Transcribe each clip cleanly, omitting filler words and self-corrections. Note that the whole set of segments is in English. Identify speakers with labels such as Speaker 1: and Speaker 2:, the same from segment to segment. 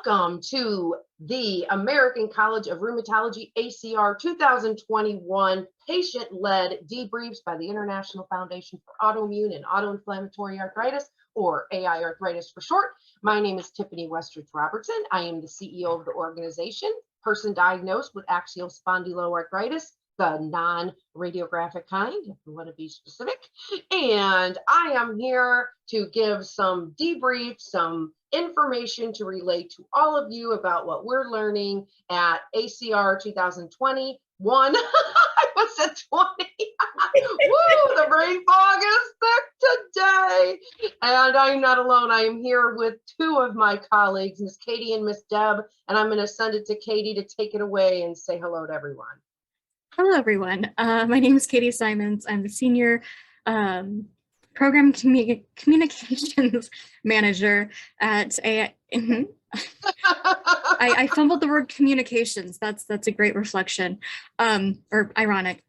Speaker 1: Welcome to the American College of Rheumatology ACR 2021 patient-led debriefs by the International Foundation for Autoimmune and Autoinflammatory Arthritis, or AI Arthritis for short. My name is Tiffany Westridge Robertson. I am the CEO of the organization, person diagnosed with axial spondyloarthritis, the non-radiographic kind, if you want to be specific. And I am here to give some debrief, some information to relate to all of you about what we're learning at ACR 2021. I was at 20. Woo, the brain fog is thick today. And I'm not alone. I am here with two of my colleagues, Miss Katie and Miss Deb, and I'm going to send it to Katie to take it away and say hello to everyone.
Speaker 2: Hello, everyone. My name is Katie Simons. I'm the Senior Program Communications Manager at AI. I fumbled the word communications. That's a great reflection, or ironic.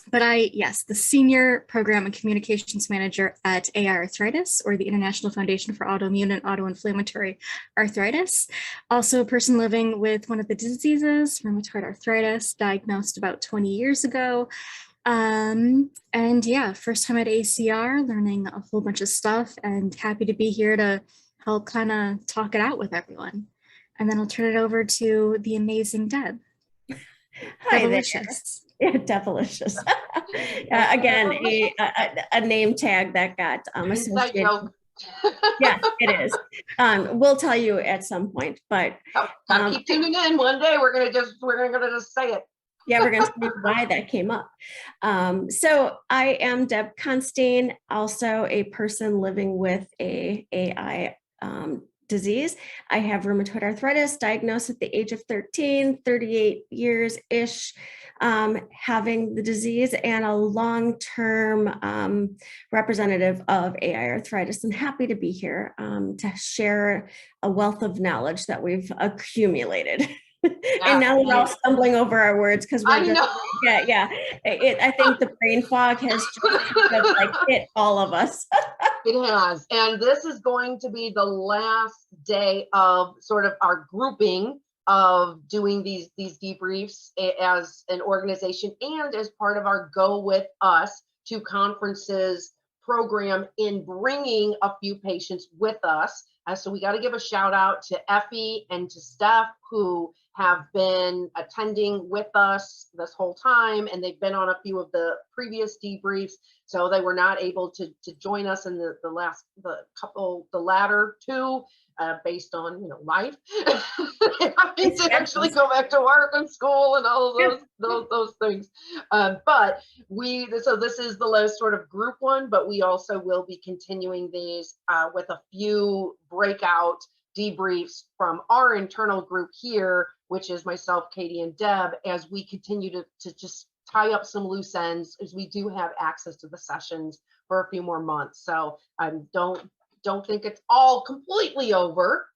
Speaker 2: But yes, the Senior Program and Communications Manager at AI Arthritis, or the International Foundation for Autoimmune and Autoinflammatory Arthritis. Also a person living with one of the diseases, rheumatoid arthritis, diagnosed about 20 years ago. And yeah, first time at ACR, learning a whole bunch of stuff, and happy to be here to help kind of talk it out with everyone. And then I'll turn it over to the amazing Deb.
Speaker 3: Hi
Speaker 2: Devilicious.
Speaker 3: there. Yeah, Devilicious. Again, a name tag that got associated. Yeah, it is. We'll tell you at some point, but
Speaker 1: keep tuning in. One day we're gonna just say it.
Speaker 3: Yeah, we're gonna see why that came up. So I am Deb Constein, also a person living with a AI disease. I have rheumatoid arthritis, diagnosed at the age of 13, 38 years-ish, having the disease, and a long-term representative of AI arthritis. I'm happy to be here to share a wealth of knowledge that we've accumulated. And now we're all stumbling over our words because we're I think the brain fog has just hit all of us.
Speaker 1: It has, and this is going to be the last day of sort of our grouping of doing these debriefs as an organization and as part of our Go With Us to conferences program in bringing a few patients with us. So we got to give a shout out to Effie and to Steph, who have been attending with us this whole time, and they've been on a few of the previous debriefs. So they were not able to join us in the latter two, based on life. Having to actually go back to work and school and all of those things. So this is the last sort of group one, but we also will be continuing these with a few breakout debriefs from our internal group here, which is myself, Katie, and Deb, as we continue to just tie up some loose ends, as we do have access to the sessions for a few more months. So don't think it's all completely over,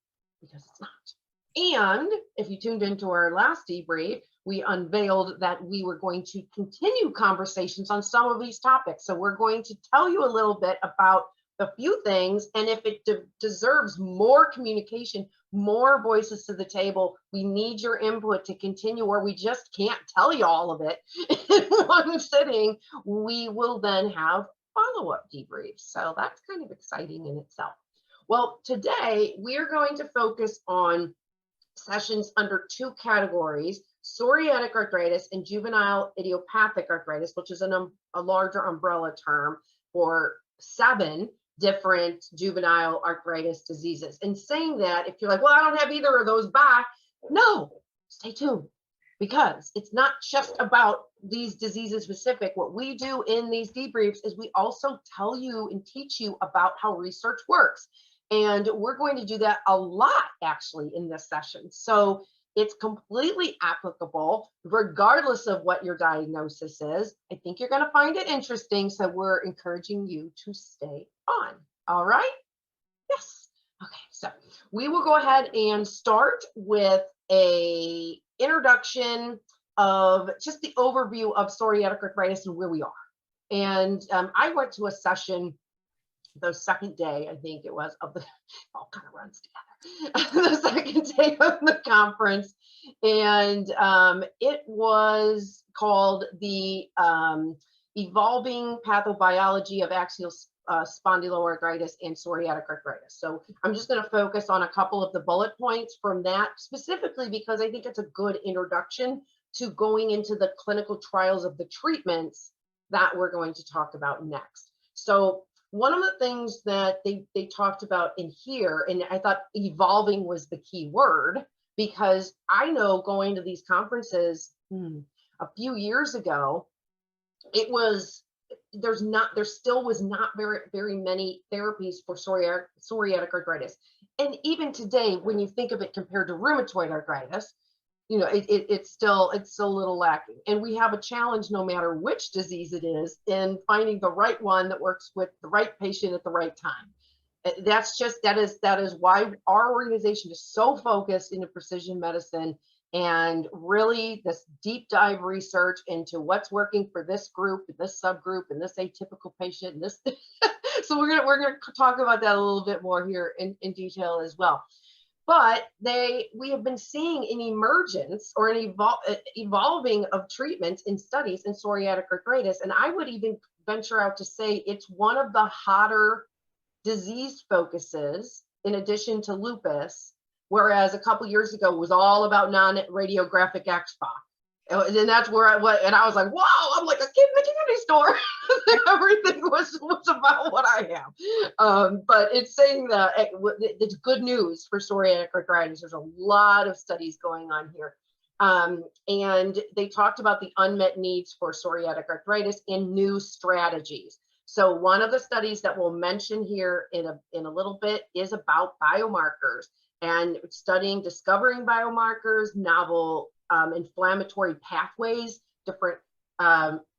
Speaker 1: because it's not. And if you tuned into our last debrief, we unveiled that we were going to continue conversations on some of these topics. So we're going to tell you a little bit about a few things, and if it deserves more communication, more voices to the table, we need your input to continue, or we just can't tell you all of it in one sitting. We will then have follow-up debriefs. So that's kind of exciting in itself. Well, today we're going to focus on sessions under two categories: psoriatic arthritis and juvenile idiopathic arthritis, which is a larger umbrella term for 7 different juvenile arthritis diseases. And saying that, if you're like, well, I don't have either of those back, no, stay tuned, because it's not just about these diseases specific. What we do in these debriefs is we also tell you and teach you about how research works. And we're going to do that a lot actually in this session. So it's completely applicable regardless of what your diagnosis is. I think you're going to find it interesting. So we're encouraging you to stay on. All right? Yes. Okay. So we will go ahead and start with a introduction of just the overview of psoriatic arthritis and where we are. And I went to a session the second day, I think it was, of the, all kind of runs together, the second day of the conference. And it was called the Evolving Pathobiology of Axial Spondyloarthritis and Psoriatic Arthritis. So I'm just going to focus on a couple of the bullet points from that specifically because I think it's a good introduction to going into the clinical trials of the treatments that we're going to talk about next. So one of the things that they talked about in here, and I thought evolving was the key word, because I know going to these conferences a few years ago, it was, there still was not very many therapies for psoriatic arthritis. And even today, when you think of it compared to rheumatoid arthritis, you know, it's still a little lacking. And we have a challenge no matter which disease it is in finding the right one that works with the right patient at the right time. That is why our organization is so focused into precision medicine and really this deep dive research into what's working for this group, this subgroup, and this atypical patient, and this. So we're gonna talk about that a little bit more here in detail as well. But we have been seeing an emergence or an evolving of treatments in studies in psoriatic arthritis. And I would even venture out to say it's one of the hotter disease focuses in addition to lupus, whereas a couple years ago was all about non-radiographic XPA. And that's where I was like, wow, I'm like a kid in the candy store. Everything was about what I have. But it's saying that it's good news for psoriatic arthritis. There's a lot of studies going on here. And they talked about the unmet needs for psoriatic arthritis and new strategies. So one of the studies that we'll mention here in a little bit is about biomarkers and discovering biomarkers, novel inflammatory pathways, different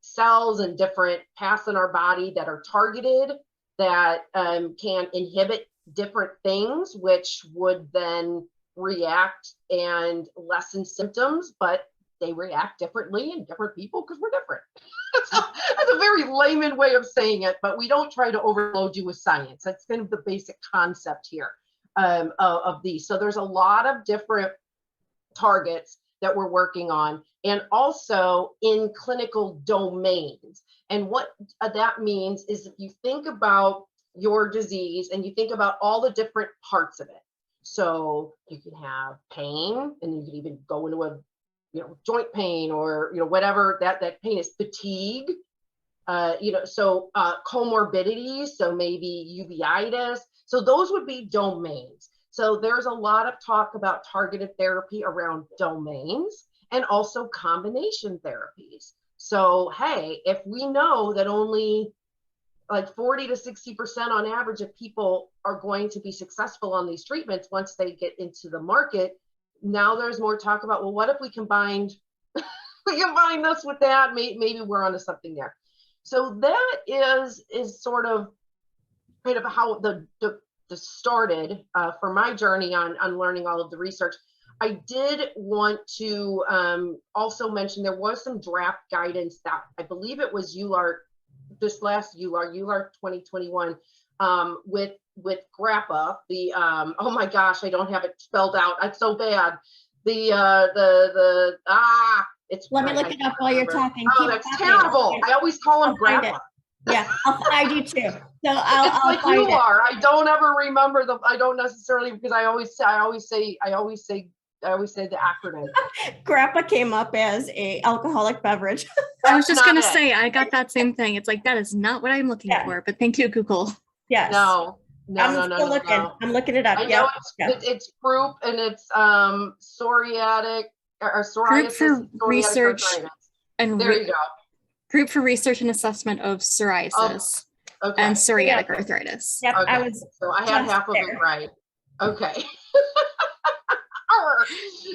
Speaker 1: cells and different paths in our body that are targeted that can inhibit different things, which would then react and lessen symptoms, but they react differently in different people because we're different. That's a very layman way of saying it, but we don't try to overload you with science. That's kind of the basic concept here of these. So there's a lot of different targets that we're working on, and also in clinical domains. And what that means is if you think about your disease and you think about all the different parts of it. So you can have pain, and you can even go into a joint pain, or whatever that pain is, fatigue, so comorbidities, so maybe uveitis. So those would be domains. So there's a lot of talk about targeted therapy around domains and also combination therapies. So, hey, if we know that only like 40 to 60% on average of people are going to be successful on these treatments once they get into the market, now there's more talk about, well, what if we combined this with that? Maybe we're onto something there. So that is sort of kind of how the started for my journey on learning all of the research. I did want to also mention there was some draft guidance that I believe it was EULAR, this last EULAR 2021, with GRAPPA, the oh my gosh, I don't have it spelled out. It's so bad. It's.
Speaker 3: Let me look it up while you're talking.
Speaker 1: Oh, that's terrible. I always call them GRAPPA.
Speaker 3: Yeah, I do too. So I'll
Speaker 1: like you are. I don't ever remember I don't necessarily, because I always say the acronym.
Speaker 3: GRAPPA came up as a alcoholic beverage.
Speaker 2: I was just gonna say, I got that same thing. It's like, that is not what I'm looking for, but thank you, Google.
Speaker 3: Yes.
Speaker 1: No.
Speaker 3: I'm looking it up.
Speaker 1: I know it's group, and it's psoriatic or psoriasis.
Speaker 2: Group for research and
Speaker 1: there you go.
Speaker 2: Group for research and assessment of psoriasis and psoriatic arthritis.
Speaker 3: Yep,
Speaker 1: okay. So I had half of it right. Okay.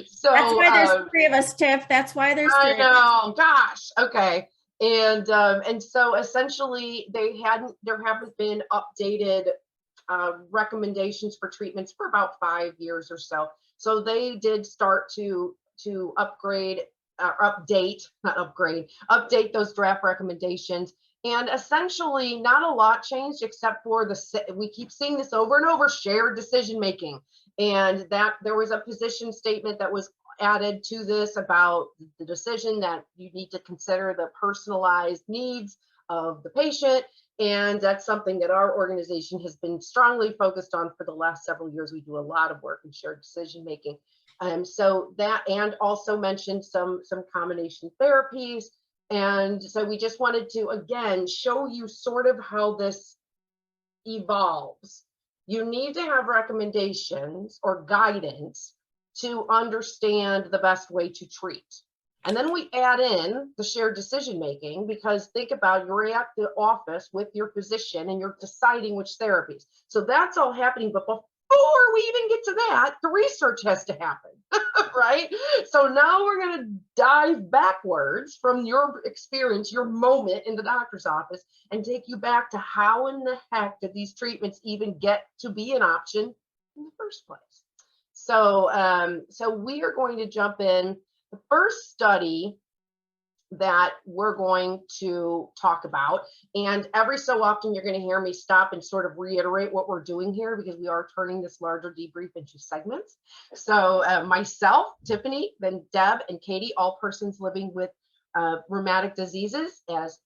Speaker 1: So
Speaker 3: that's why there's three of us, Tiff. That's why there's three.
Speaker 1: I know. Gosh. Okay. And so essentially there haven't been updated recommendations for treatments for about 5 years or so. So they did start to upgrade, update those draft recommendations. And essentially not a lot changed except for we keep seeing this over and over, shared decision making. And that there was a position statement that was added to this about the decision that you need to consider the personalized needs of the patient. And that's something that our organization has been strongly focused on for the last several years. We do a lot of work in shared decision making. So that, and also mentioned some combination therapies. And so we just wanted to, again, show you sort of how this evolves. You need to have recommendations or guidance to understand the best way to treat. And then we add in the shared decision making, because think about, you're at the office with your physician and you're deciding which therapies. So that's all happening. But before we even get to that, the research has to happen, right? So now we're going to dive backwards from your experience, your moment in the doctor's office, and take you back to how in the heck did these treatments even get to be an option in the first place. So, so we are going to jump in. The first study that we're going to talk about, and every so often you're going to hear me stop and sort of reiterate what we're doing here, because we are turning this larger debrief into segments. So myself, Tiffany, then Deb and Katie, all persons living with rheumatic diseases, as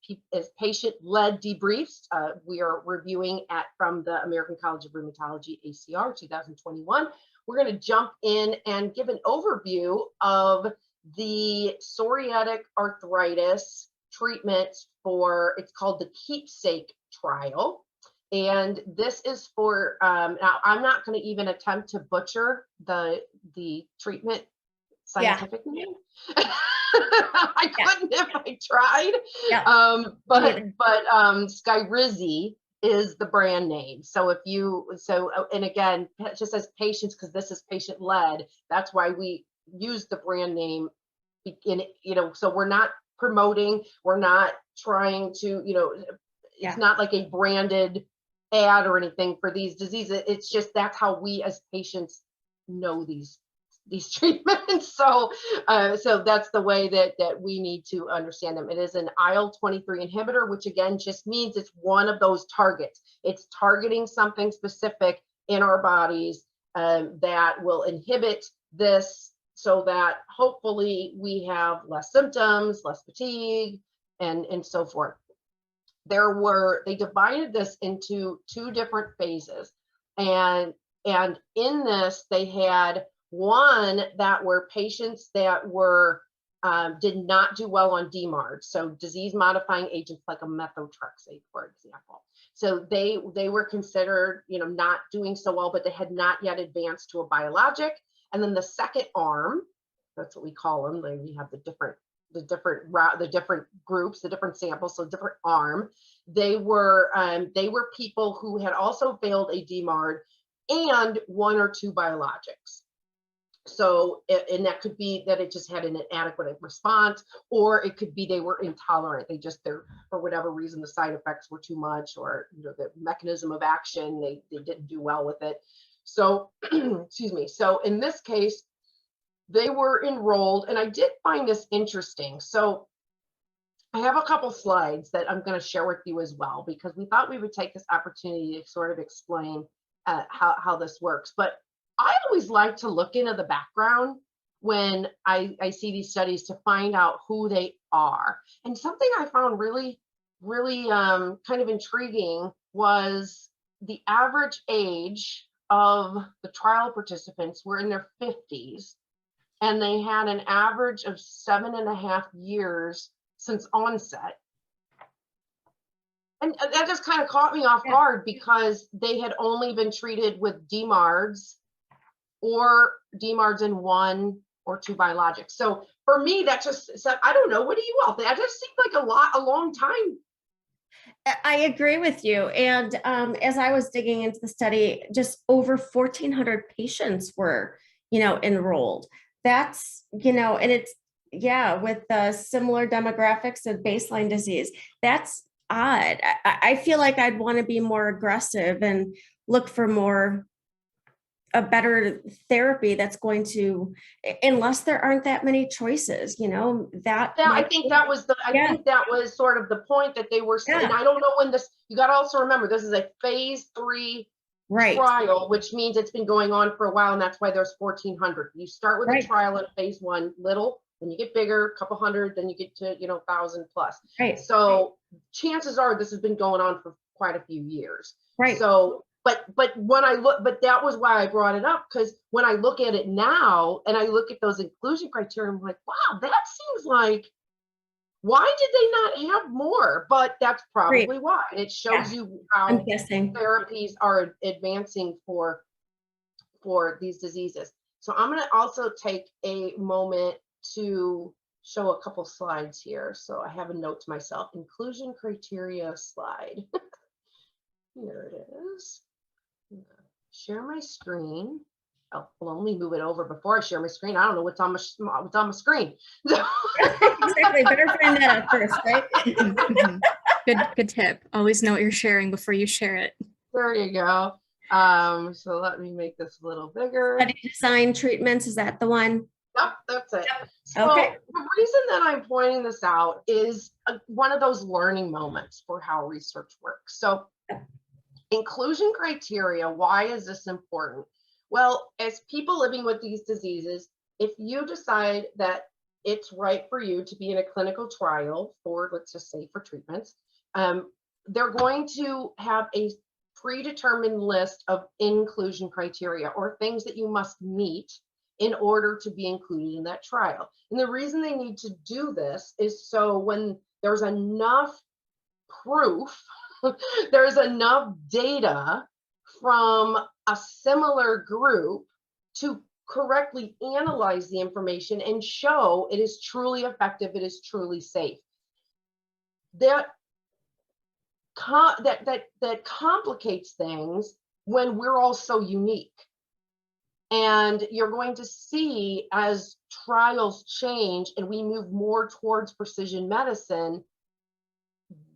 Speaker 1: patient-led debriefs. We are reviewing from the American College of Rheumatology, ACR 2021. We're going to jump in and give an overview of the psoriatic arthritis treatment for, it's called the Keepsake trial. And this is for, now I'm not going to even attempt to butcher the treatment scientific name. I couldn't if I tried. Yeah. But Skyrizi is the brand name. So if you, and again, just as patients, because this is patient led, that's why we use the brand name in, so we're not promoting, we're not trying to, it's not like a branded ad or anything for these diseases. It's just, that's how we as patients know these treatments. So that's the way that we need to understand them. It is an IL-23 inhibitor, which again just means it's one of those targets. It's targeting something specific in our bodies that will inhibit this, so that hopefully we have less symptoms, less fatigue, and so forth. They divided this into 2 different phases, and in this they had one that were patients that were did not do well on DMARD, so disease modifying agents like a methotrexate, for example. So they were considered not doing so well, but they had not yet advanced to a biologic. And then the second arm, that's what we call them. We have the different groups, the different samples, so different arm. They were people who had also failed a DMARD and 1 or 2 biologics. So, and that could be that it just had an inadequate response, or it could be they were intolerant. For whatever reason, the side effects were too much, or the mechanism of action, they didn't do well with it. So, excuse me. So in this case, they were enrolled, and I did find this interesting. So I have a couple slides that I'm going to share with you as well, because we thought we would take this opportunity to sort of explain how this works. But I always like to look into the background when I see these studies to find out who they are. And something I found really kind of intriguing was the average age of the trial participants were in their 50s, and they had an average of 7.5 years since onset. And that just kind of caught me off guard, because they had only been treated with DMARDs or DMARDs and 1 or 2 biologics. So for me, that just said, I don't know, what do you all think? That just seemed like a long time.
Speaker 3: I agree with you. And as I was digging into the study, just over 1,400 patients were, enrolled. That's, and it's, with the similar demographics of baseline disease, that's odd. I feel like I'd want to be more aggressive and look for more a better therapy that's going to, unless there aren't that many choices, that
Speaker 1: I think that was
Speaker 3: Yeah.
Speaker 1: think that was sort of the point that they were saying.
Speaker 3: Yeah.
Speaker 1: I don't know when this, you got to also remember, this is a phase 3
Speaker 3: Right.
Speaker 1: trial, which means it's been going on for a while, and that's why there's 1,400. You start with
Speaker 3: Right.
Speaker 1: a trial at phase 1, little, then you get bigger, a couple hundred, then you get to 1,000 plus.
Speaker 3: Right.
Speaker 1: So chances are this has been going on for quite a few years.
Speaker 3: Right.
Speaker 1: So, but when I look, but that was why I brought it up, because when I look at it now and I look at those inclusion criteria, I'm like, wow, that seems like, why did they not have more? But that's probably why. And it shows you how
Speaker 3: I'm guessing
Speaker 1: therapies are advancing for these diseases. So I'm going to also take a moment to show a couple slides here. So I have a note to myself, inclusion criteria slide. Here it is. Share my screen. Oh, well, let me move it over before I share my screen. I don't know what's on my screen.
Speaker 3: Exactly. Better find that out first, right?
Speaker 2: Good tip. Always know what you're sharing before you share it.
Speaker 1: There you go. So let me make this a little bigger.
Speaker 3: Study design treatments, is that the one?
Speaker 1: Yep, that's it. So
Speaker 3: Okay.
Speaker 1: the reason that I'm pointing this out is one of those learning moments for how research works. So inclusion criteria, why is this important? Well, as people living with these diseases, if you decide that it's right for you to be in a clinical trial for, let's just say, for treatments, they're going to have a predetermined list of inclusion criteria or things that you must meet in order to be included in that trial. And the reason they need to do this is so when there's enough proof, there's enough data from a similar group to correctly analyze the information and show it is truly effective, it is truly safe. That complicates things when we're all so unique. And you're going to see as trials change and we move more towards precision medicine,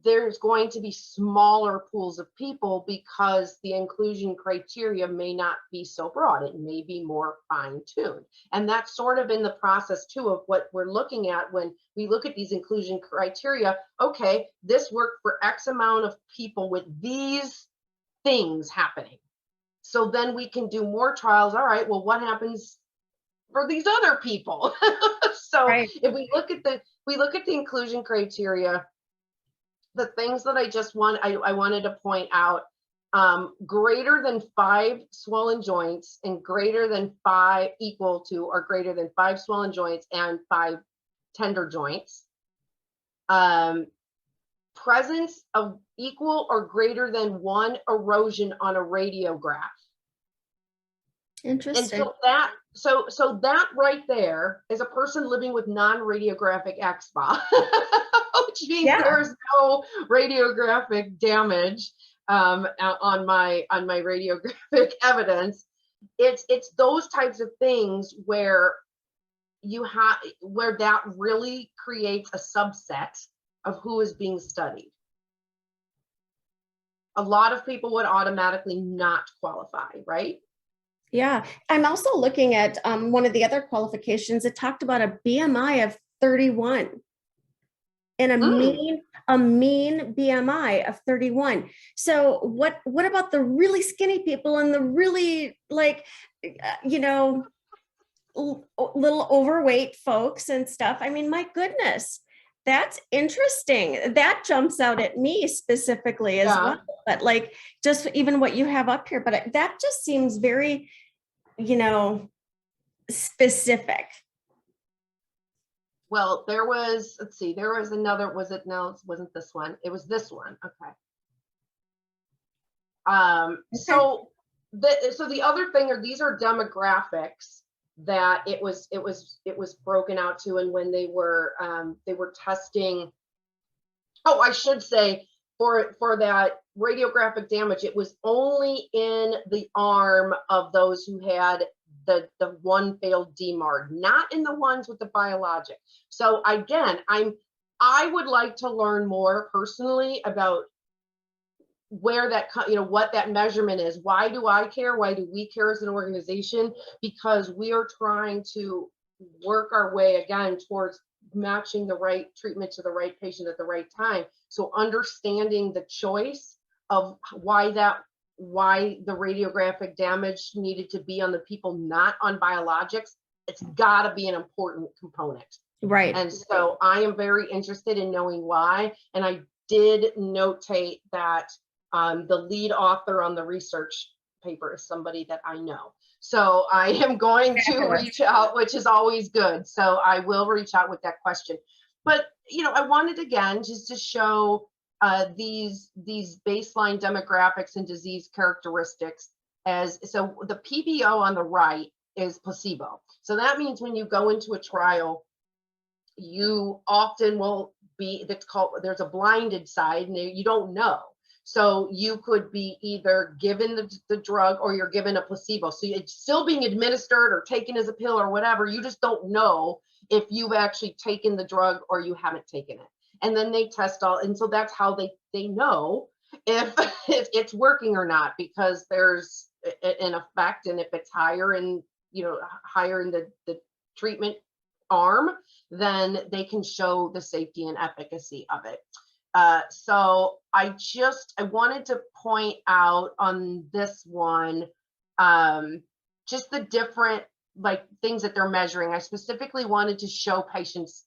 Speaker 1: there's going to be smaller pools of people because the inclusion criteria may not be so broad. It may be more fine-tuned. And that's sort of in the process too of what we're looking at when we look at these inclusion criteria. Okay, this worked for X amount of people with these things happening. So then we can do more trials. All right, well, what happens for these other people? So if we look at the inclusion criteria, the things that I wanted to point out, greater than 5 swollen joints and greater than 5 equal to or greater than 5 swollen joints and 5 tender joints. Presence of equal or greater than 1 erosion on a radiograph.
Speaker 3: Interesting.
Speaker 1: And so that right there is a person living with non-radiographic axSpA, which means there's no radiographic damage on my radiographic evidence. It's those types of things where that really creates a subset of who is being studied. A lot of people would automatically not qualify, right?
Speaker 3: Yeah, I'm also looking at one of the other qualifications. It talked about a BMI of 31 and a mean BMI of 31. So what about the really skinny people and the really little overweight folks and stuff? I mean, my goodness, that's interesting. That jumps out at me specifically as well. But just even what you have up here, but that just seems very specific.
Speaker 1: Well, there was another, wasn't this one? It was this one. Okay. So the other thing these are demographics that it was broken out to, and when they were testing, I should say for that radiographic damage, it was only in the arm of those who had the one failed DMARD, not in the ones with the biologic. So again, I would like to learn more personally about where that, what that measurement is. Why do I care? Why do we care as an organization? Because we are trying to work our way again towards matching the right treatment to the right patient at the right time. So understanding the choice of why the radiographic damage needed to be on the people not on biologics, it's got to be an important component.
Speaker 3: Right.
Speaker 1: And so I am very interested in knowing why. And I did notate that the lead author on the research paper is somebody that I know. So I am going to reach out, which is always good. So I will reach out with that question. But, I wanted again just to show these baseline demographics and disease characteristics so the PBO on the right is placebo. So that means when you go into a trial, you often will be, there's a blinded side and you don't know. So you could be either given the drug or you're given a placebo. So it's still being administered or taken as a pill or whatever. You just don't know if you've actually taken the drug or you haven't taken it. And then they test and so that's how they know if it's working or not, because there's an effect, and if it's higher in the treatment arm, then they can show the safety and efficacy of it. So I wanted to point out on this one, just the different things that they're measuring. I specifically wanted to show patients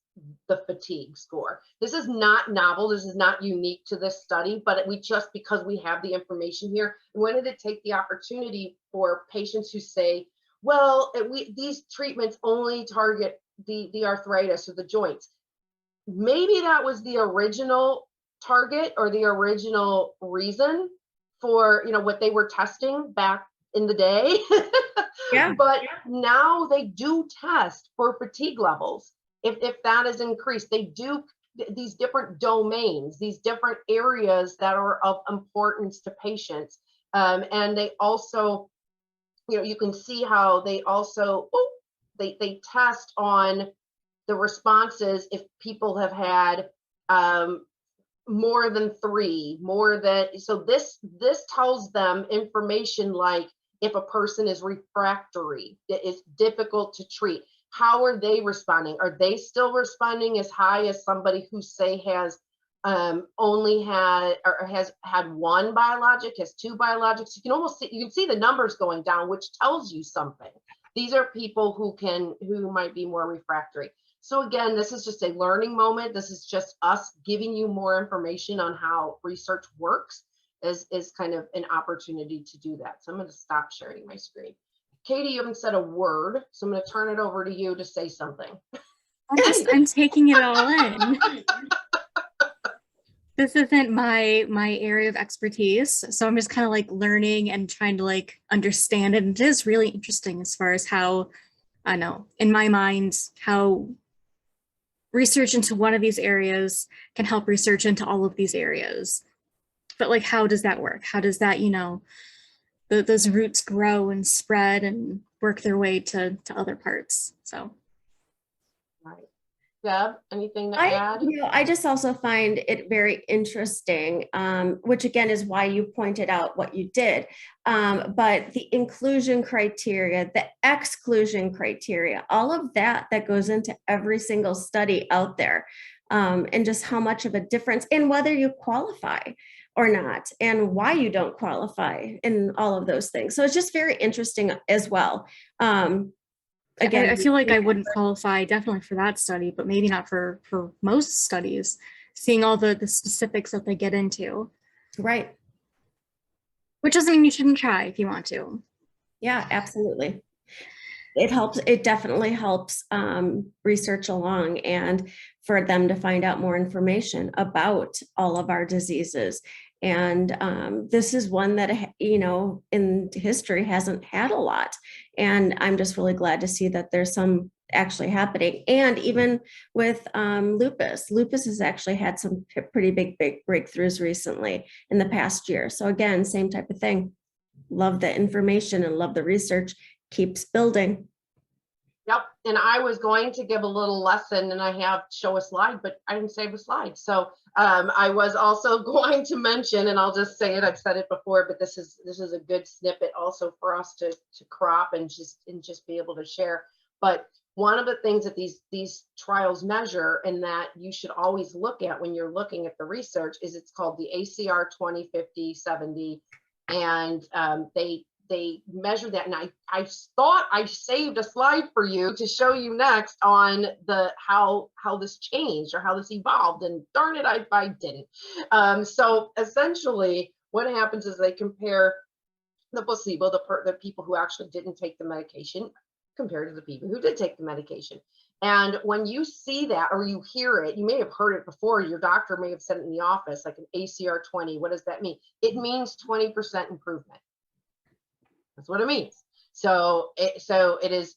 Speaker 1: the fatigue score. This is not novel. This is not unique to this study, but because we have the information here, we wanted to take the opportunity for patients who say, well, these treatments only target the arthritis or the joints. Maybe that was the original target or the original reason for what they were testing back in the day. Yeah. But now they do test for fatigue levels. If that is increased, they do these different domains, these different areas that are of importance to patients. And they also, you can see how they also, they test on the responses if people have had more than 3, so this tells them information like if a person is refractory, it's difficult to treat. How are they responding? Are they still responding as high as somebody who say has only had or has had 1 biologic, has 2 biologics? You can almost see, you can see the numbers going down, which tells you something. These are people who might be more refractory. So again, this is just a learning moment. This is just us giving you more information on how research works is kind of an opportunity to do that. So I'm going to stop sharing my screen. Katie, you haven't said a word, so I'm going to turn it over to you to say something.
Speaker 2: I'm taking it all in. This isn't my area of expertise, so I'm just kind of learning and trying to understand it. And it is really interesting as far as how, I know, in my mind, how research into one of these areas can help research into all of these areas. But how does that work? How does that, those roots grow and spread and work their way to other parts? So.
Speaker 1: Right. Deb, anything to add?
Speaker 3: I just also find it very interesting, which again is why you pointed out what you did. But the inclusion criteria, the exclusion criteria, all of that goes into every single study out there, and just how much of a difference in whether you qualify or not, and why you don't qualify, and all of those things. So it's just very interesting as well.
Speaker 2: Again, I feel like I wouldn't qualify definitely for that study, but maybe not for most studies, seeing all the specifics that they get into.
Speaker 3: Right.
Speaker 2: Which doesn't mean you shouldn't try if you want to.
Speaker 3: Yeah, absolutely. It helps. It definitely helps research along, and for them to find out more information about all of our diseases. And this is one that, in history hasn't had a lot. And I'm just really glad to see that there's some actually happening. And even with lupus has actually had some pretty big breakthroughs recently in the past year. So again, same type of thing. Love the information and love the research keeps building.
Speaker 1: Yep. And I was going to give a little lesson and I have show a slide, but I didn't save a slide. So I was also going to mention, and I'll just say it, I've said it before, but this is a good snippet also for us to crop and just be able to share. But one of the things that these trials measure and that you should always look at when you're looking at the research is it's called the ACR 20, 50, 70. And they measure that, and I thought I saved a slide for you to show you next on the how this changed or how this evolved, and darn it, I didn't. So essentially what happens is they compare the placebo, the people who actually didn't take the medication compared to the people who did take the medication. And when you see that or you hear it, you may have heard it before, your doctor may have said it in the office, like an ACR 20. What does that mean? It means 20% improvement. That's what it means. So it is,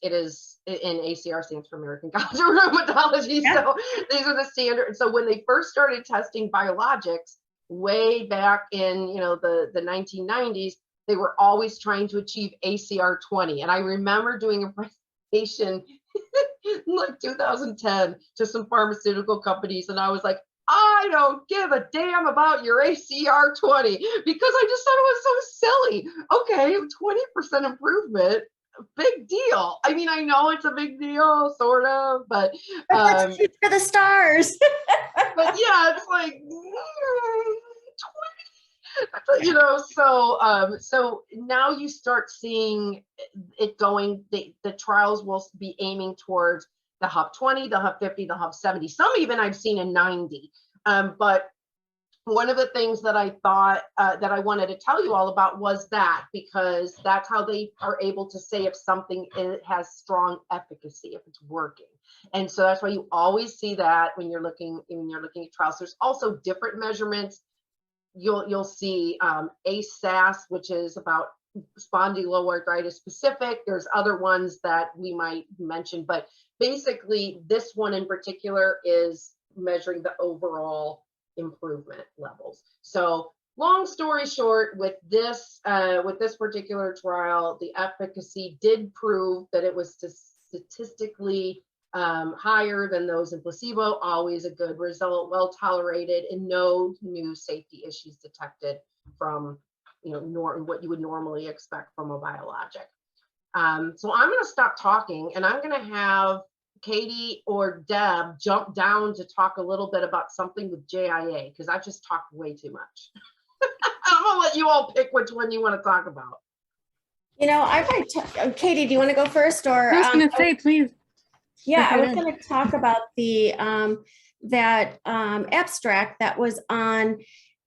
Speaker 1: and ACR stands for American College of Rheumatology. Yeah. So these are the standard. So when they first started testing biologics way back in, the 1990s, they were always trying to achieve ACR 20. And I remember doing a presentation in like 2010 to some pharmaceutical companies. And I was like, I don't give a damn about your ACR 20 because I just thought it was so silly. Okay, 20% improvement, big deal. I mean, I know it's a big deal, sort of, but
Speaker 3: let's shoot for the stars.
Speaker 1: But yeah, it's like 20. So now you start seeing it going. The trials will be aiming towards the hub 20, the hub 50, the hub 70. Some even I've seen in 90. But one of the things that I thought that I wanted to tell you all about was that, because that's how they are able to say if something has strong efficacy, if it's working. And so that's why you always see that when you're looking at trials. There's also different measurements. You'll see ASAS, which is about spondyloarthritis specific. There's other ones that we might mention, but basically this one in particular is measuring the overall improvement levels. So long story short, with this particular trial, the efficacy did prove that it was statistically higher than those in placebo. Always a good result, well tolerated, and no new safety issues detected from what you would normally expect from a biologic. So I'm going to stop talking and I'm going to have Katie or Deb jump down to talk a little bit about something with JIA, because I just talked way too much. I'm going to let you all pick which one you want to talk about.
Speaker 3: I might, Katie, do you want to go first? Or
Speaker 2: I was going to say, please.
Speaker 3: Yeah, I was going to talk about the that abstract that was on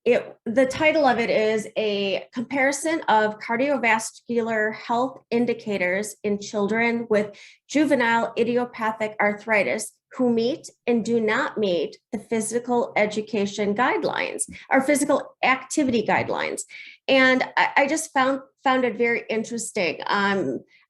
Speaker 3: it. The title of it is a comparison of cardiovascular health indicators in children with juvenile idiopathic arthritis who meet and do not meet the physical education guidelines or physical activity guidelines. And I just found it very interesting.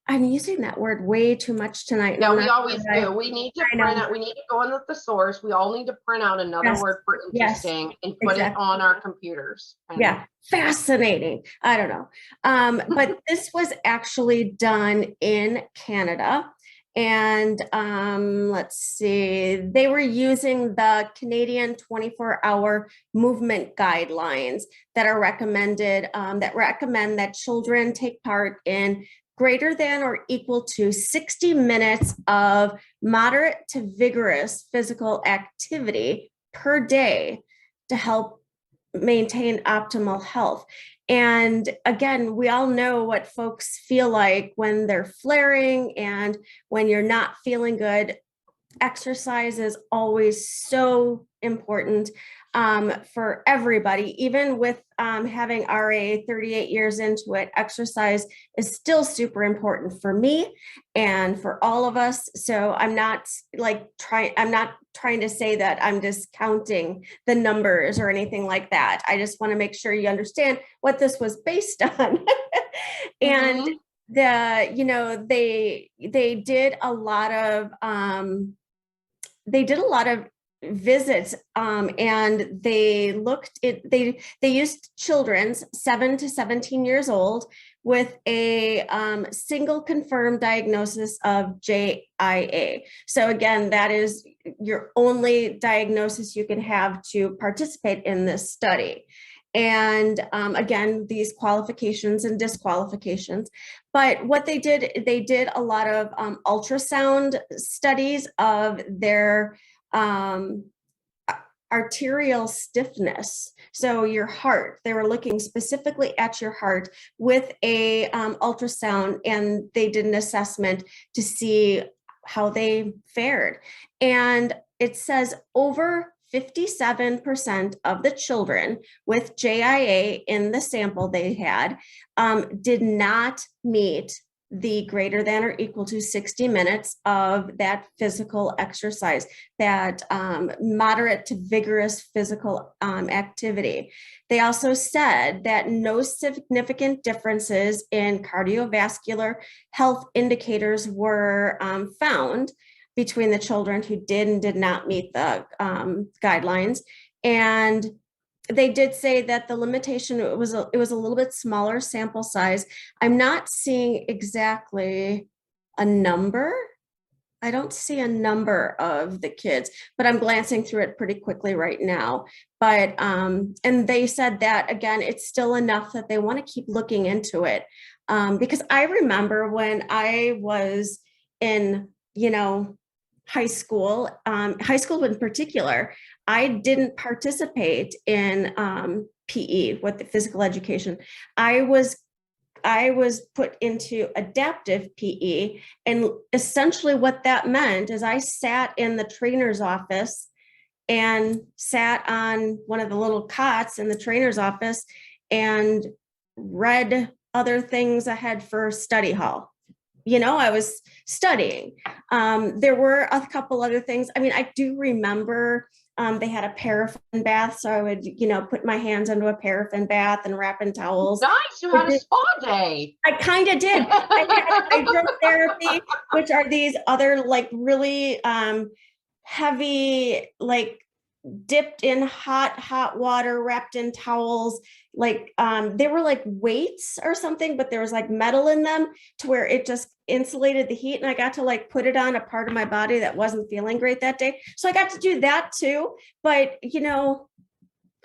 Speaker 3: I'm using that word way too much tonight.
Speaker 1: No, we always do. We need to print out, we need to go on the thesaurus. We all need to print out another word for interesting and put it on our computers.
Speaker 3: Yeah, fascinating. I don't know. But this was actually done in Canada. And let's see, they were using the Canadian 24-hour movement guidelines that are recommended, that recommend that children take part in greater than or equal to 60 minutes of moderate to vigorous physical activity per day to help maintain optimal health. And again, we all know what folks feel like when they're flaring and when you're not feeling good. Exercise is always so important for everybody. Even with having RA 38 years into it, exercise is still super important for me and for all of us. So I'm not trying to say that I'm discounting the numbers or anything like that. I just want to make sure you understand what this was based on. And they did a lot of visits, and they used children's 7 to 17 years old with a single confirmed diagnosis of JIA. So again, that is your only diagnosis you can have to participate in this study. And again, these qualifications and disqualifications. But what they did a lot of ultrasound studies of their arterial stiffness. So your heart, they were looking specifically at your heart with a ultrasound, and they did an assessment to see how they fared. And it says over 57% of the children with JIA in the sample they had did not meet the greater than or equal to 60 minutes of that physical exercise, that moderate to vigorous physical activity. They also said that no significant differences in cardiovascular health indicators were found between the children who did and did not meet the guidelines. And they did say that the limitation, it was a little bit smaller sample size. I'm not seeing exactly a number. I don't see a number of the kids, but I'm glancing through it pretty quickly right now. But, and they said that, again, it's still enough that they want to keep looking into it. Because I remember when I was in, high school in particular, I didn't participate in PE, with the physical education. I was put into adaptive PE, and essentially what that meant is I sat in the trainer's office and sat on one of the little cots in the trainer's office and read other things ahead for study hall. I was studying. There were a couple other things. I mean, I do remember they had a paraffin bath, so I would, put my hands into a paraffin bath and wrap in towels.
Speaker 1: Nice, you had a spa day.
Speaker 3: I kind of did. I had hydrotherapy, which are these other like really heavy, like dipped in hot water, wrapped in towels. Like they were like weights or something, but there was like metal in them to where it just insulated the heat. And I got to like put it on a part of my body that wasn't feeling great that day. So I got to do that too. But,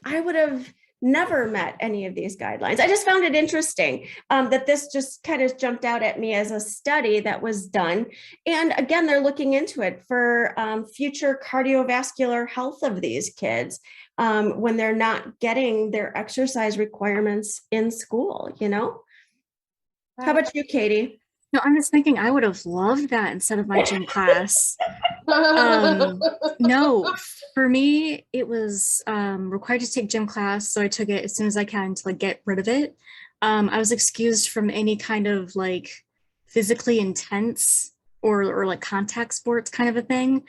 Speaker 3: I would have never met any of these guidelines. I just found it interesting that this just kind of jumped out at me as a study that was done. And again, they're looking into it for future cardiovascular health of these kids when they're not getting their exercise requirements in school, How about you, Katie?
Speaker 2: No, I'm just thinking I would have loved that instead of my gym class. No, for me, it was required to take gym class. So I took it as soon as I can to like get rid of it. I was excused from any kind of like physically intense or like contact sports kind of a thing.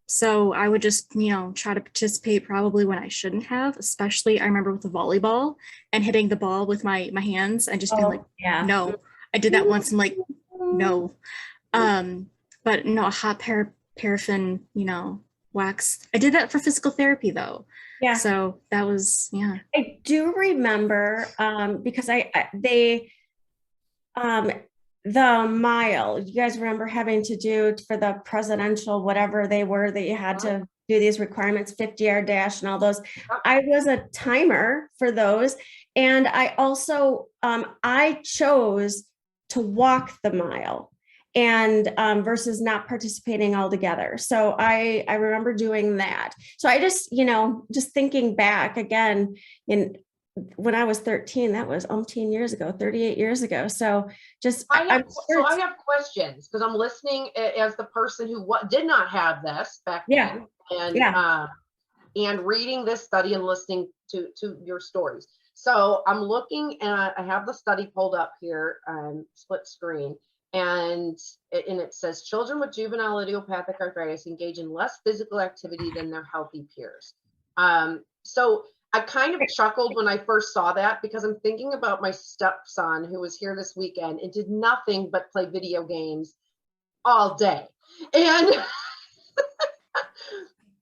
Speaker 2: So I would just, try to participate probably when I shouldn't have, especially I remember with the volleyball and hitting the ball with my hands and just being like,
Speaker 3: yeah.
Speaker 2: No. I did that once and like, no. But no, a hot paraffin, wax. I did that for physical therapy though.
Speaker 3: Yeah.
Speaker 2: So that was, yeah.
Speaker 3: I do remember because the mile, you guys remember having to do for the presidential, whatever they were, that you had to do these requirements, 50-yard dash and all those. I was a timer for those. And I also, I chose to walk the mile and versus not participating altogether. So I remember doing that. So I just, just thinking back again, when I was 13, that was umpteen years ago, 38 years ago. So just,
Speaker 1: I have questions because I'm listening as the person who did not have this back then, and reading this study and listening to your stories. So I'm looking at, I have the study pulled up here, split screen, and it says children with juvenile idiopathic arthritis engage in less physical activity than their healthy peers. So I kind of chuckled when I first saw that because I'm thinking about my stepson who was here this weekend and did nothing but play video games all day. And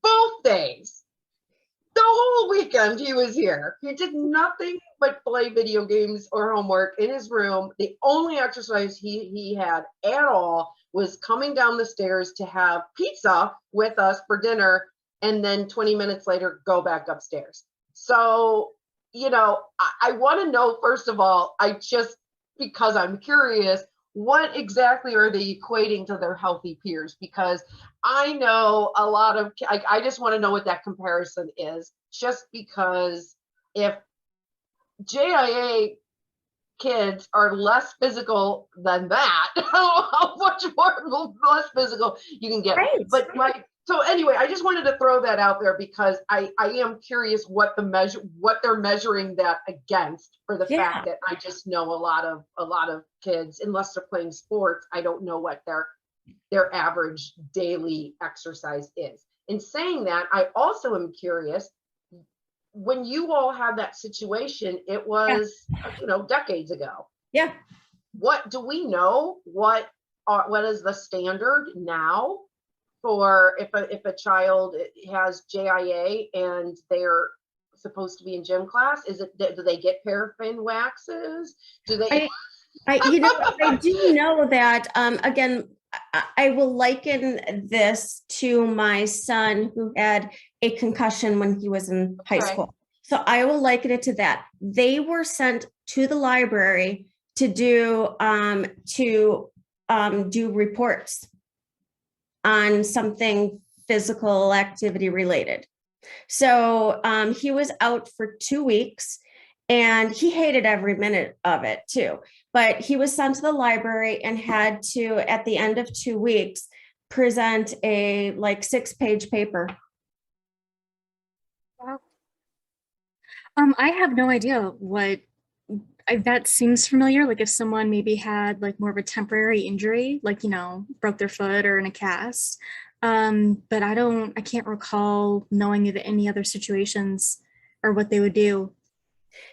Speaker 1: both days, whole weekend he was here. He did nothing but play video games or homework in his room. The only exercise he had at all was coming down the stairs to have pizza with us for dinner, and then 20 minutes later, go back upstairs. So, you know, I want to know, first of all, because I'm curious, what exactly are they equating to their healthy peers? Because I know a lot of, I just want to know what that comparison is, just because if JIA kids are less physical than that, how much more less physical you can get.
Speaker 3: Right.
Speaker 1: But so anyway, I just wanted to throw that out there because I am curious what they're measuring that against, for the fact that I just know a lot of kids, unless they're playing sports, I don't know what their average daily exercise is. In saying that, I also am curious, when you all had that situation, it was, decades ago.
Speaker 3: Yeah.
Speaker 1: What do we know? What is the standard now for if a child has JIA and they're supposed to be in gym class? Do they get paraffin waxes? Do they?
Speaker 3: I do know that, again, I will liken this to my son who had a concussion when he was in high school. So I will liken it to that. They were sent to the library to do reports on something physical activity related. So he was out for 2 weeks, and he hated every minute of it too. But he was sent to the library and had to, at the end of 2 weeks, present a 6-page paper.
Speaker 2: Wow. I have no idea what that seems familiar. Like if someone maybe had more of a temporary injury, broke their foot or in a cast. But I can't recall knowing of any other situations or what they would do.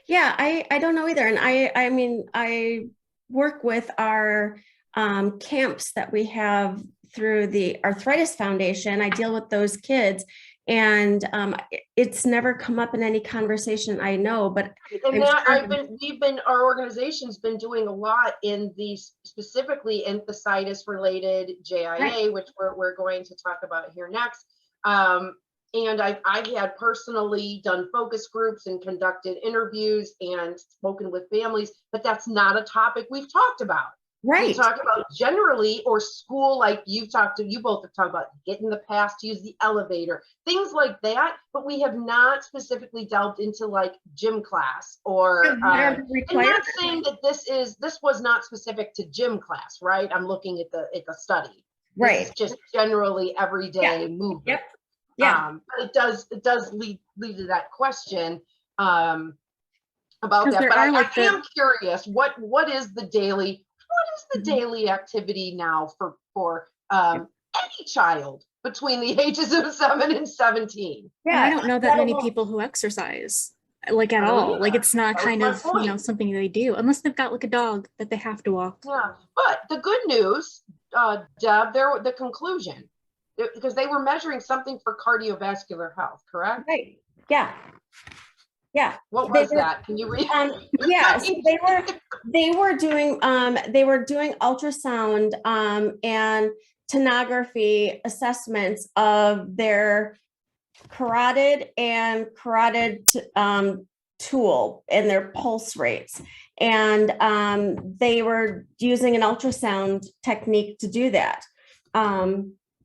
Speaker 3: Yeah, I don't know either. And I mean, I work with our camps that we have through the Arthritis Foundation. I deal with those kids, and it's never come up in any conversation I know, but
Speaker 1: our organization's been doing a lot in the specifically enthesitis related JIA, which we're going to talk about here next. And I've had personally done focus groups and conducted interviews and spoken with families, but that's not a topic we've talked about.
Speaker 3: Right.
Speaker 1: We talk about generally, or school, like you both have talked about, get in the past, use the elevator, things like that, but we have not specifically delved into gym class or, I'm not saying that this was not specific to gym class, right? I'm looking at the study.
Speaker 3: Right.
Speaker 1: This is just generally everyday movement.
Speaker 3: Yep. Yeah.
Speaker 1: But it does lead to that question about that. But I am curious, what is the daily activity now for any child between the ages of 7 and 17?
Speaker 2: Yeah, I don't know that many people who exercise at all. It's not kind of something they do, unless they've got a dog that they have to walk.
Speaker 1: Yeah, but the good news, Deb, the conclusion, because they were measuring something for cardiovascular health, correct?
Speaker 3: Right. Yeah. Yeah.
Speaker 1: What was that? Can you read?
Speaker 3: Yeah. So they were doing ultrasound and sonography assessments of their carotid and carotid tool and their pulse rates. And they were using an ultrasound technique to do that.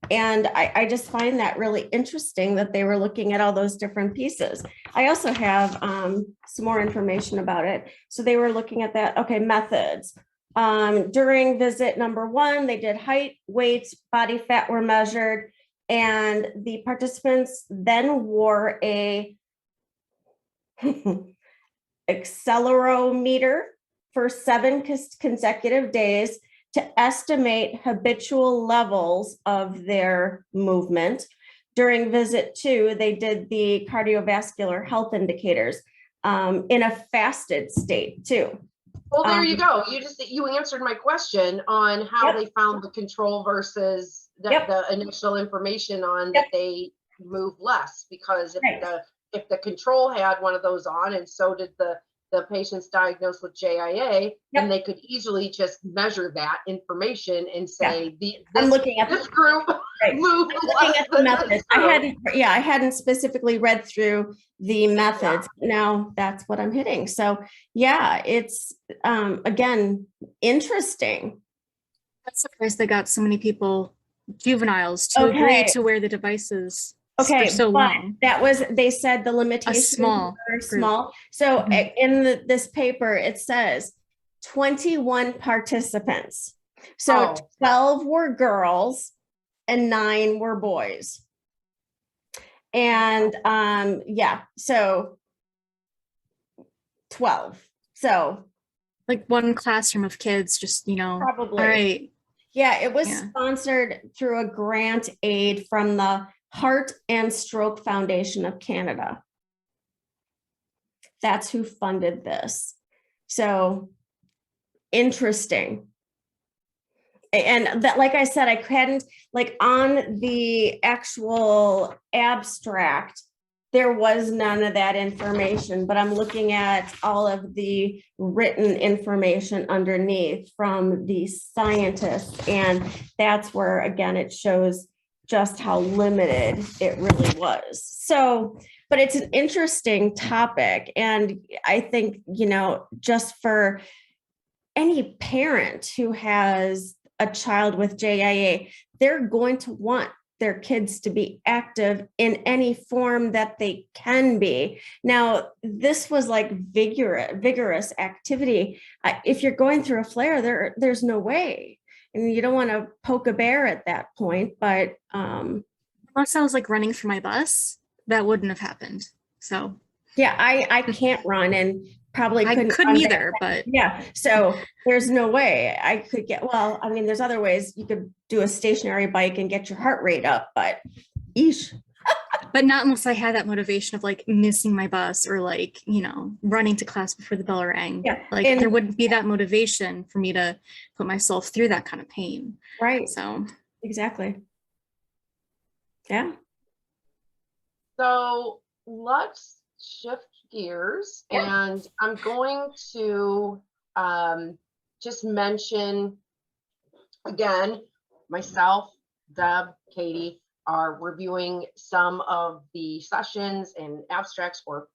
Speaker 3: And I just find that really interesting that they were looking at all those different pieces. I also have some more information about it. So they were looking at that. Okay, methods. During visit number 1, they did height, weight, body fat were measured, and the participants then wore a accelerometer for 7 consecutive days to estimate habitual levels of their movement. During visit 2, they did the cardiovascular health indicators in a fasted state too.
Speaker 1: Well, there you go. You answered my question on how they found the control versus the initial information on that they move less, because if if the control had one of those on, and so did the patients diagnosed with JIA, then they could easily just measure that information and say,
Speaker 3: I'm looking at
Speaker 1: this group moved
Speaker 3: looking at the methods. I hadn't specifically read through the methods. Now that's what I'm hitting. So yeah, it's again, interesting.
Speaker 2: I'm surprised they got so many people, juveniles, to agree to wear the devices for so long.
Speaker 3: That was, they said the limitations were small. So in this paper, it says 21 participants. So 12 were girls and 9 were boys. And so 12. So
Speaker 2: like one classroom of kids, just,
Speaker 3: probably.
Speaker 2: All right.
Speaker 3: Yeah, it was sponsored through a grant aid from the Heart and Stroke Foundation of Canada. That's who funded this. So interesting. And that, like I said, I hadn't, like on the actual abstract, there was none of that information, but I'm looking at all of the written information underneath from the scientists. And that's where, again, it shows just how limited it really was. So, but it's an interesting topic. And I think, just for any parent who has a child with JIA, they're going to want their kids to be active in any form that they can be. Now, this was like vigorous activity. If you're going through a flare, there's no way. And you don't want to poke a bear at that point, but
Speaker 2: unless I was like running for my bus, that wouldn't have happened. So
Speaker 3: yeah, I can't run, and probably couldn't
Speaker 2: either, but
Speaker 3: yeah, so there's no way I could there's other ways you could do a stationary bike and get your heart rate up, but eesh.
Speaker 2: But not unless I had that motivation of like missing my bus or like, running to class before the bell rang.
Speaker 3: Yeah.
Speaker 2: Like there wouldn't be that motivation for me to put myself through that kind of pain.
Speaker 3: Right.
Speaker 2: So
Speaker 3: exactly. Yeah.
Speaker 1: So let's shift gears, and I'm going to just mention again, myself, Deb, Katie are reviewing some of the sessions and abstracts or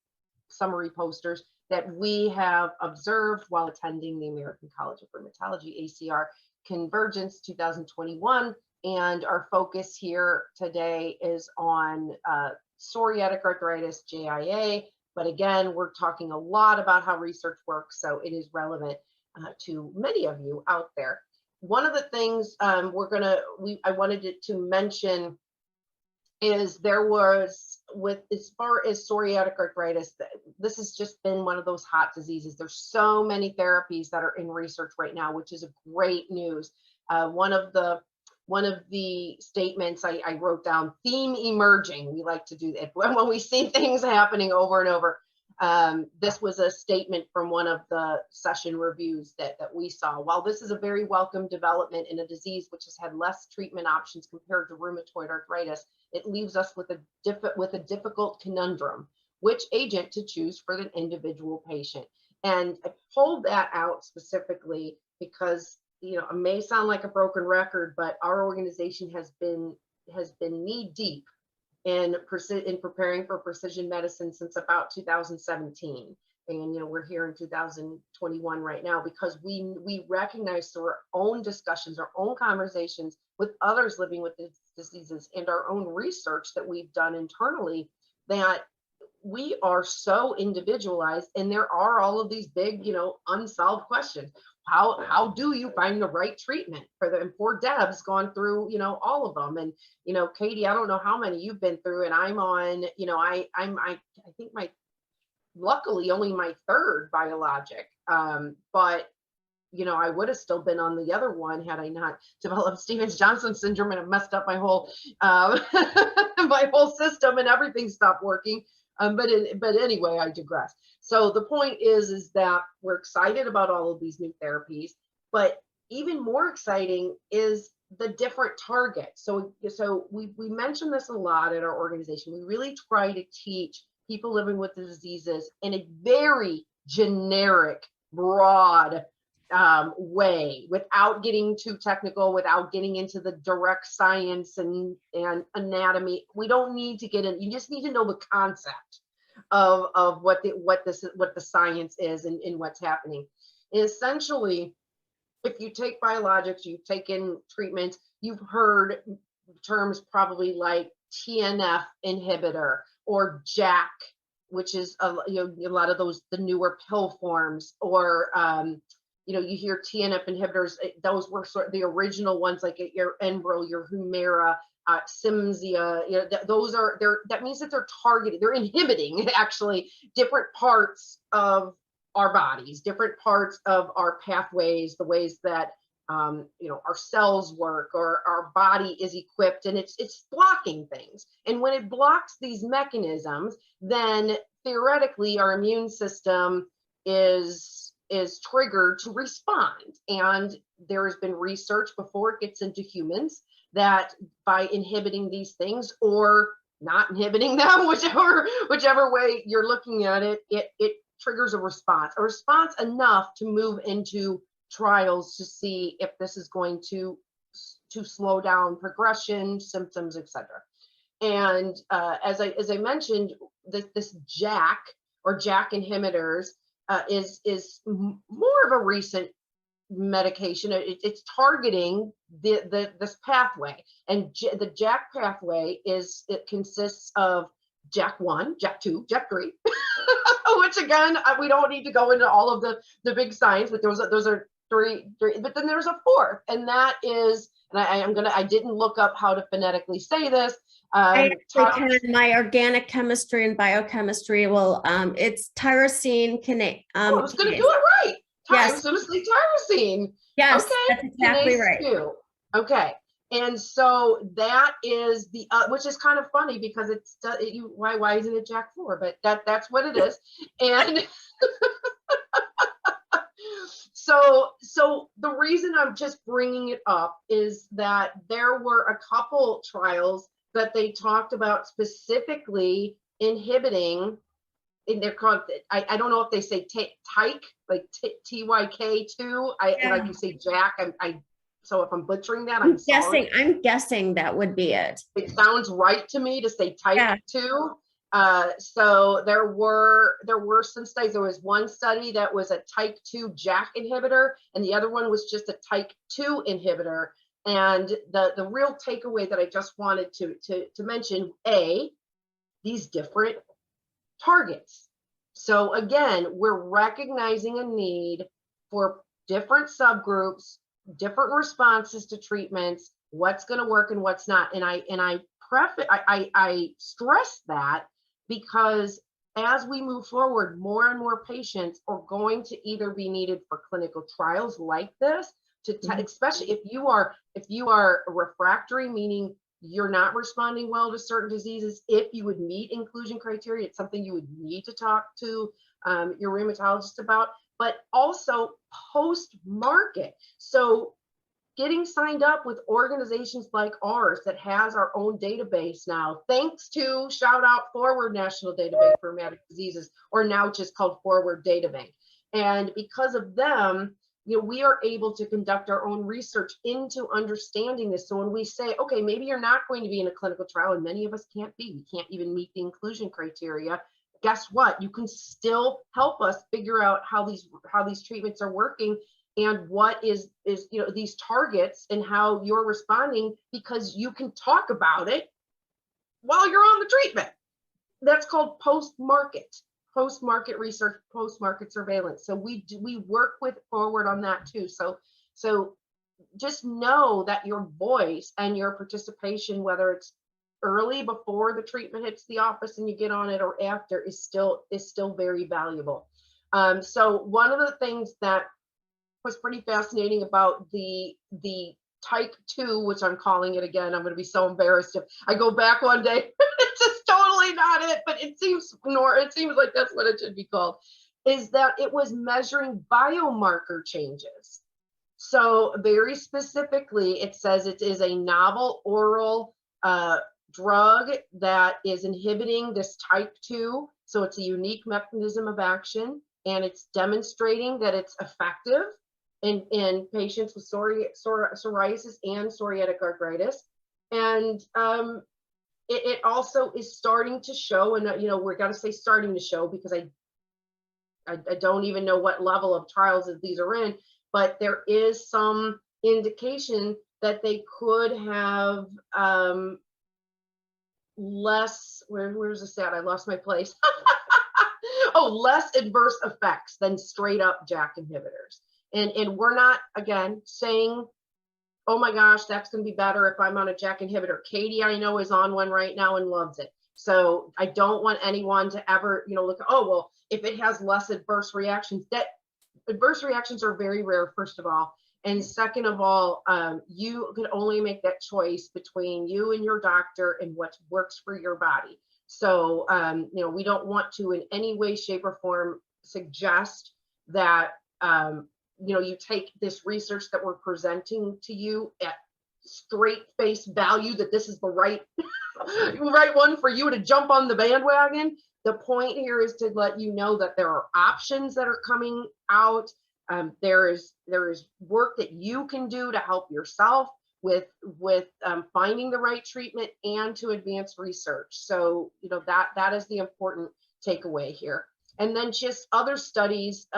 Speaker 1: summary posters that we have observed while attending the American College of Rheumatology ACR Convergence 2021. And our focus here today is on psoriatic arthritis, JIA. But again, we're talking a lot about how research works, so it is relevant to many of you out there. One of the things I wanted to mention is there was, as far as psoriatic arthritis, this has just been one of those hot diseases. There's so many therapies that are in research right now, which is great news. One of the statements I wrote down, theme emerging. We like to do that when we see things happening over and over. This was a statement from one of the session reviews that we saw. While this is a very welcome development in a disease which has had less treatment options compared to rheumatoid arthritis, it leaves us with a difficult conundrum: which agent to choose for the individual patient. And I pulled that out specifically because, it may sound like a broken record, but our organization has been knee deep in preparing for precision medicine since about 2017. And we're here in 2021 right now because we recognize through our own discussions, our own conversations with others living with these diseases, and our own research that we've done internally, that we are so individualized, and there are all of these big, unsolved questions. How do you find the right treatment for them? Poor Deb's gone through, all of them. And, Katie, I don't know how many you've been through, and I'm on, I think luckily only my third biologic. But, I would have still been on the other one had I not developed Stevens-Johnson syndrome and it messed up my whole, my whole system, and everything stopped working. But anyway, I digress. So the point is that we're excited about all of these new therapies, but even more exciting is the different targets. So we mention this a lot at our organization. We really try to teach people living with the diseases in a very generic, broad way, without getting too technical, without getting into the direct science and anatomy. We don't need to get in. You just need to know the concept of what the science is and what's happening. Essentially, if you take biologics, you've taken treatments, you've heard terms probably like TNF inhibitor or JAK, which is a lot of those, the newer pill forms, or you hear TNF inhibitors. Those were sort of the original ones, like your Enbrel, your Humira, Cimzia. That means that they're targeted, they're inhibiting actually different parts of our bodies, different parts of our pathways, the ways that our cells work or our body is equipped, and it's blocking things. And when it blocks these mechanisms, then theoretically our immune system is triggered to respond. And there has been research before it gets into humans that by inhibiting these things or not inhibiting them, whichever way you're looking at it, it triggers a response enough to move into trials to see if this is going to slow down progression, symptoms, etc. And as I mentioned, this JAK or JAK inhibitors is more of a recent medication. It's targeting this pathway, and the JAK pathway consists of JAK1, JAK2, JAK3, which again, we don't need to go into all of the big science, but those are three, but then there's a fourth, and that is, and I didn't look up how to phonetically say this.
Speaker 3: I actually can. My organic chemistry and biochemistry will, it's tyrosine kinase.
Speaker 1: I was going to do it right. Yes. I was going to say tyrosine.
Speaker 3: Yes,
Speaker 1: okay.
Speaker 3: That's exactly right.
Speaker 1: Too. Okay. And so that is the, which is kind of funny because it's, why isn't it JAK4? But that's what it is. And so the reason I'm just bringing it up is that there were a couple trials that they talked about specifically inhibiting, and they're called, I don't know if they say TYK, like TYK2, like you say JAK, so if I'm butchering that, I'm sorry.
Speaker 3: I'm guessing that would be it.
Speaker 1: It sounds right to me to say TYK2. So there were some studies. There was one study that was a TYK2 JAK inhibitor, and the other one was just a TYK2 inhibitor. And the real takeaway that I just wanted to mention, these different targets. So again, we're recognizing a need for different subgroups, different responses to treatments, what's going to work and what's not. And I stress that because as we move forward, more and more patients are going to either be needed for clinical trials like this, especially if you are refractory, meaning you're not responding well to certain diseases. If you would meet inclusion criteria, it's something you would need to talk to your rheumatologist about, but also post-market. So getting signed up with organizations like ours that has our own database now, thanks to shout out Forward National Database for Rheumatic Diseases, or now just called Forward Databank. And because of them, we are able to conduct our own research into understanding this. So when we say, okay, maybe you're not going to be in a clinical trial, and many of us can't be, we can't even meet the inclusion criteria. Guess what? You can still help us figure out how these treatments are working and what is these targets and how you're responding, because you can talk about it while you're on the treatment. That's called post-market research, post-market surveillance. So we work with Forward on that too. So just know that your voice and your participation, whether it's early before the treatment hits the office and you get on it, or after, is still very valuable. So one of the things that was pretty fascinating about the TYK2, which I'm calling it again, I'm going to be so embarrassed if I go back one day. It's just totally not it, but it seems like that's what it should be called, is that it was measuring biomarker changes. So very specifically, it says it is a novel oral drug that is inhibiting this type 2. So it's a unique mechanism of action, and it's demonstrating that it's effective in patients with psoriasis and psoriatic arthritis. And it also is starting to show, and we're going to say starting to show, because I don't even know what level of trials that these are in, but there is some indication that they could have less, where's the stat? I lost my place. Oh, less adverse effects than straight up JAK inhibitors. And we're not, again, saying, oh my gosh, that's going to be better if I'm on a JAK inhibitor. Katie, I know, is on one right now and loves it. So I don't want anyone to ever, look, oh, well, if it has less adverse reactions, that adverse reactions are very rare, first of all. And second of all, you can only make that choice between you and your doctor and what works for your body. So, we don't want to in any way, shape, or form suggest that, you take this research that we're presenting to you at straight face value, that this is the right, right one for you to jump on the bandwagon. The point here is to let you know that there are options that are coming out. There is work that you can do to help yourself with finding the right treatment and to advance research. So that is the important takeaway here. And then just other studies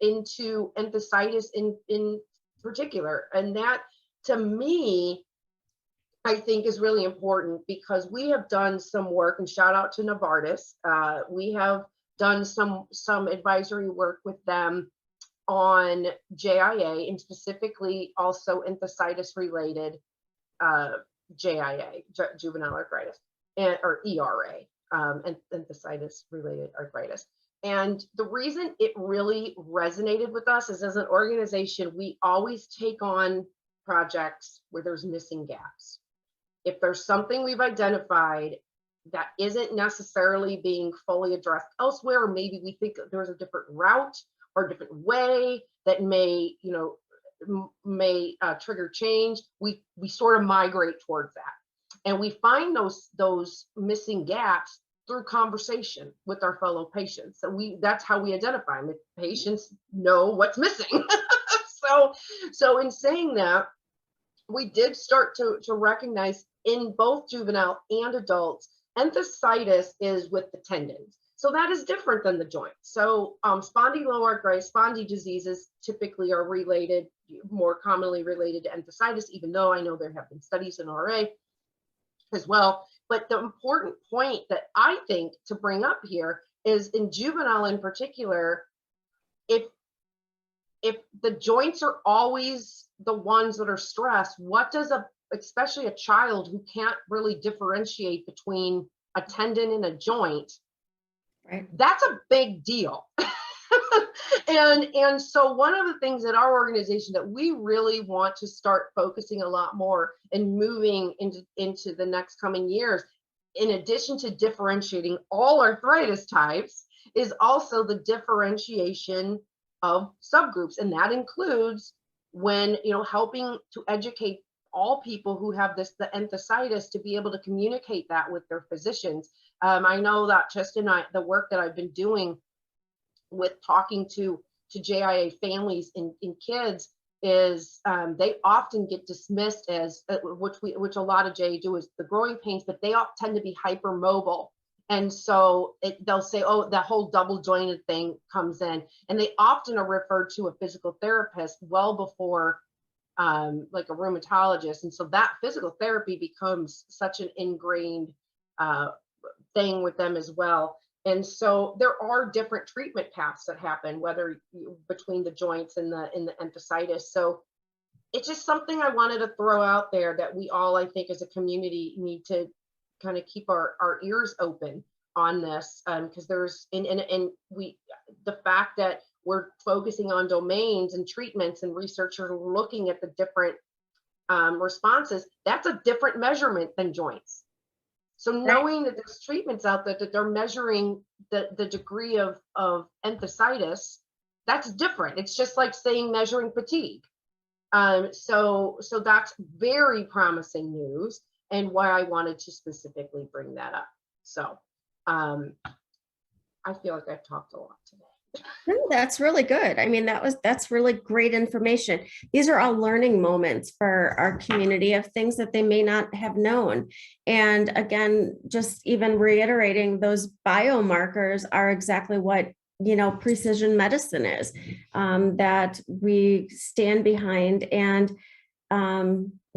Speaker 1: into enthesitis in particular, and that to me, I think is really important, because we have done some work, and shout out to Novartis. We have done some advisory work with them on JIA, and specifically also enthesitis related JIA, juvenile arthritis, or ERA, and enthesitis related arthritis. And the reason it really resonated with us is, as an organization, we always take on projects where there's missing gaps. If there's something we've identified that isn't necessarily being fully addressed elsewhere, or maybe we think there's a different route or a different way that may, trigger change, we sort of migrate towards that. And we find those missing gaps through conversation with our fellow patients. So that's how we identify them. If patients know what's missing. So in saying that, we did start to recognize in both juvenile and adults, enthesitis is with the tendons. So that is different than the joints. So spondyloarthritis, spondy diseases typically are related, more commonly related to enthesitis, even though I know there have been studies in RA as well. But the important point that I think to bring up here is, in juvenile in particular, if the joints are always the ones that are stressed, what does especially a child who can't really differentiate between a tendon and a joint,
Speaker 3: right? That's
Speaker 1: a big deal. And so one of the things at our organization that we really want to start focusing a lot more and moving into the next coming years, in addition to differentiating all arthritis types, is also the differentiation of subgroups. And that includes when, helping to educate all people who have the enthesitis to be able to communicate that with their physicians. I know that just in the work that I've been doing with talking to JIA families in kids is they often get dismissed as, which a lot of JIA do, is the growing pains, but they all tend to be hypermobile. And so they'll say, oh, the whole double jointed thing comes in. And they often are referred to a physical therapist well before like a rheumatologist. And so that physical therapy becomes such an ingrained thing with them as well. And so there are different treatment paths that happen, whether between the joints and the enthesitis. So it's just something I wanted to throw out there, that we all, I think, as a community, need to kind of keep our ears open on this, because there's the fact that we're focusing on domains and treatments, and researchers are looking at the different responses. That's a different measurement than joints. So knowing that there's treatments out there that they're measuring the degree of enthesitis, that's different. It's just like saying measuring fatigue. So that's very promising news. and why I wanted to specifically bring that up. So I feel like I've talked a lot today.
Speaker 3: No, that's really good. I mean, that's really great information. These are all learning moments for our community of things that they may not have known. And again, just even reiterating, those biomarkers are exactly what, you know, precision medicine is, that we stand behind, and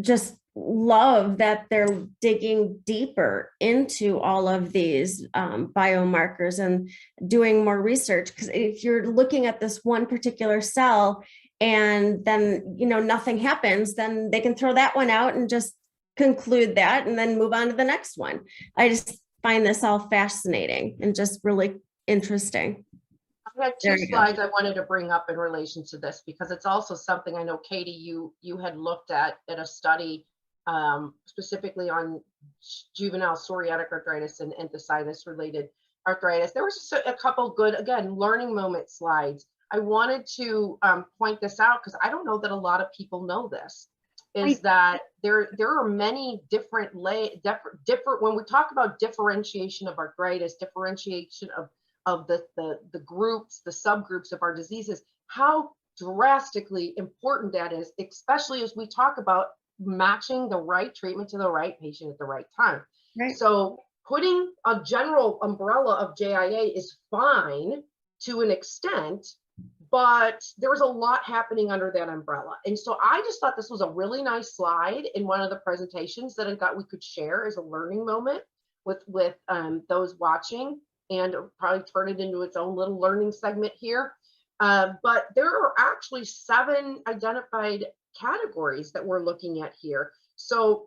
Speaker 3: just love that they're digging deeper into all of these biomarkers and doing more research. Because if you're looking at this one particular cell and then, you know, nothing happens, then they can throw that one out and just conclude that and then move on to the next one. I just find this all fascinating and just really interesting.
Speaker 1: I had two slides I wanted to bring up in relation to this, because it's also something I know, Katie, you had looked at a study specifically on juvenile psoriatic arthritis and enthesitis related arthritis. There was just a couple good, again, learning moment slides. I wanted to point this out because I don't know that a lot of people know this, is that there are many different different when we talk about differentiation of arthritis, differentiation of the groups, the subgroups of our diseases, how drastically important that is, especially as we talk about matching the right treatment to the right patient at the right time.
Speaker 3: Right.
Speaker 1: So putting a general umbrella of JIA is fine to an extent, but there was a lot happening under that umbrella. And so I just thought this was a really nice slide in one of the presentations that I thought we could share as a learning moment with those watching, and probably turn it into its own little learning segment here. But there are actually 7 identified categories that we're looking at here. So,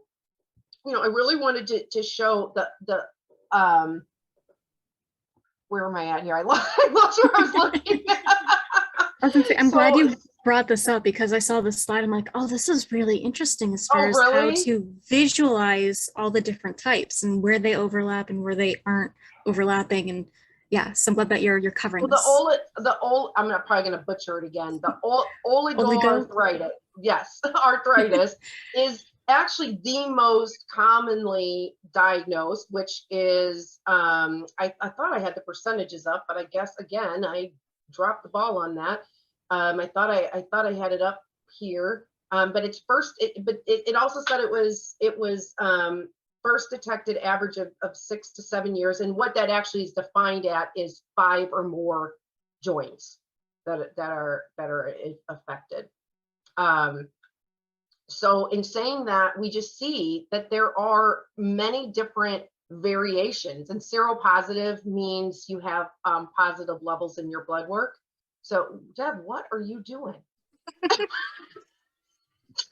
Speaker 1: you know, I really wanted to show the where am I at here? I lost where I was looking at.
Speaker 2: I'm glad you brought this up, because I saw this slide. I'm like, oh, this is really interesting as far as how to visualize all the different types and where they overlap and where they aren't overlapping. And yeah, so I'm glad that you're covering this.
Speaker 1: I'm probably going to butcher it again. The oligoarthritis, yes, arthritis is actually the most commonly diagnosed, which is, I thought I had the percentages up, but I guess, again, I dropped the ball on that. I thought I had it up here, but it's it also said it was first detected average of 6 to 7 years, and what that actually is defined at is 5 or more joints that are affected. So in saying that, we just see that there are many different variations, and seropositive means you have positive levels in your blood work. So Deb, what are you doing?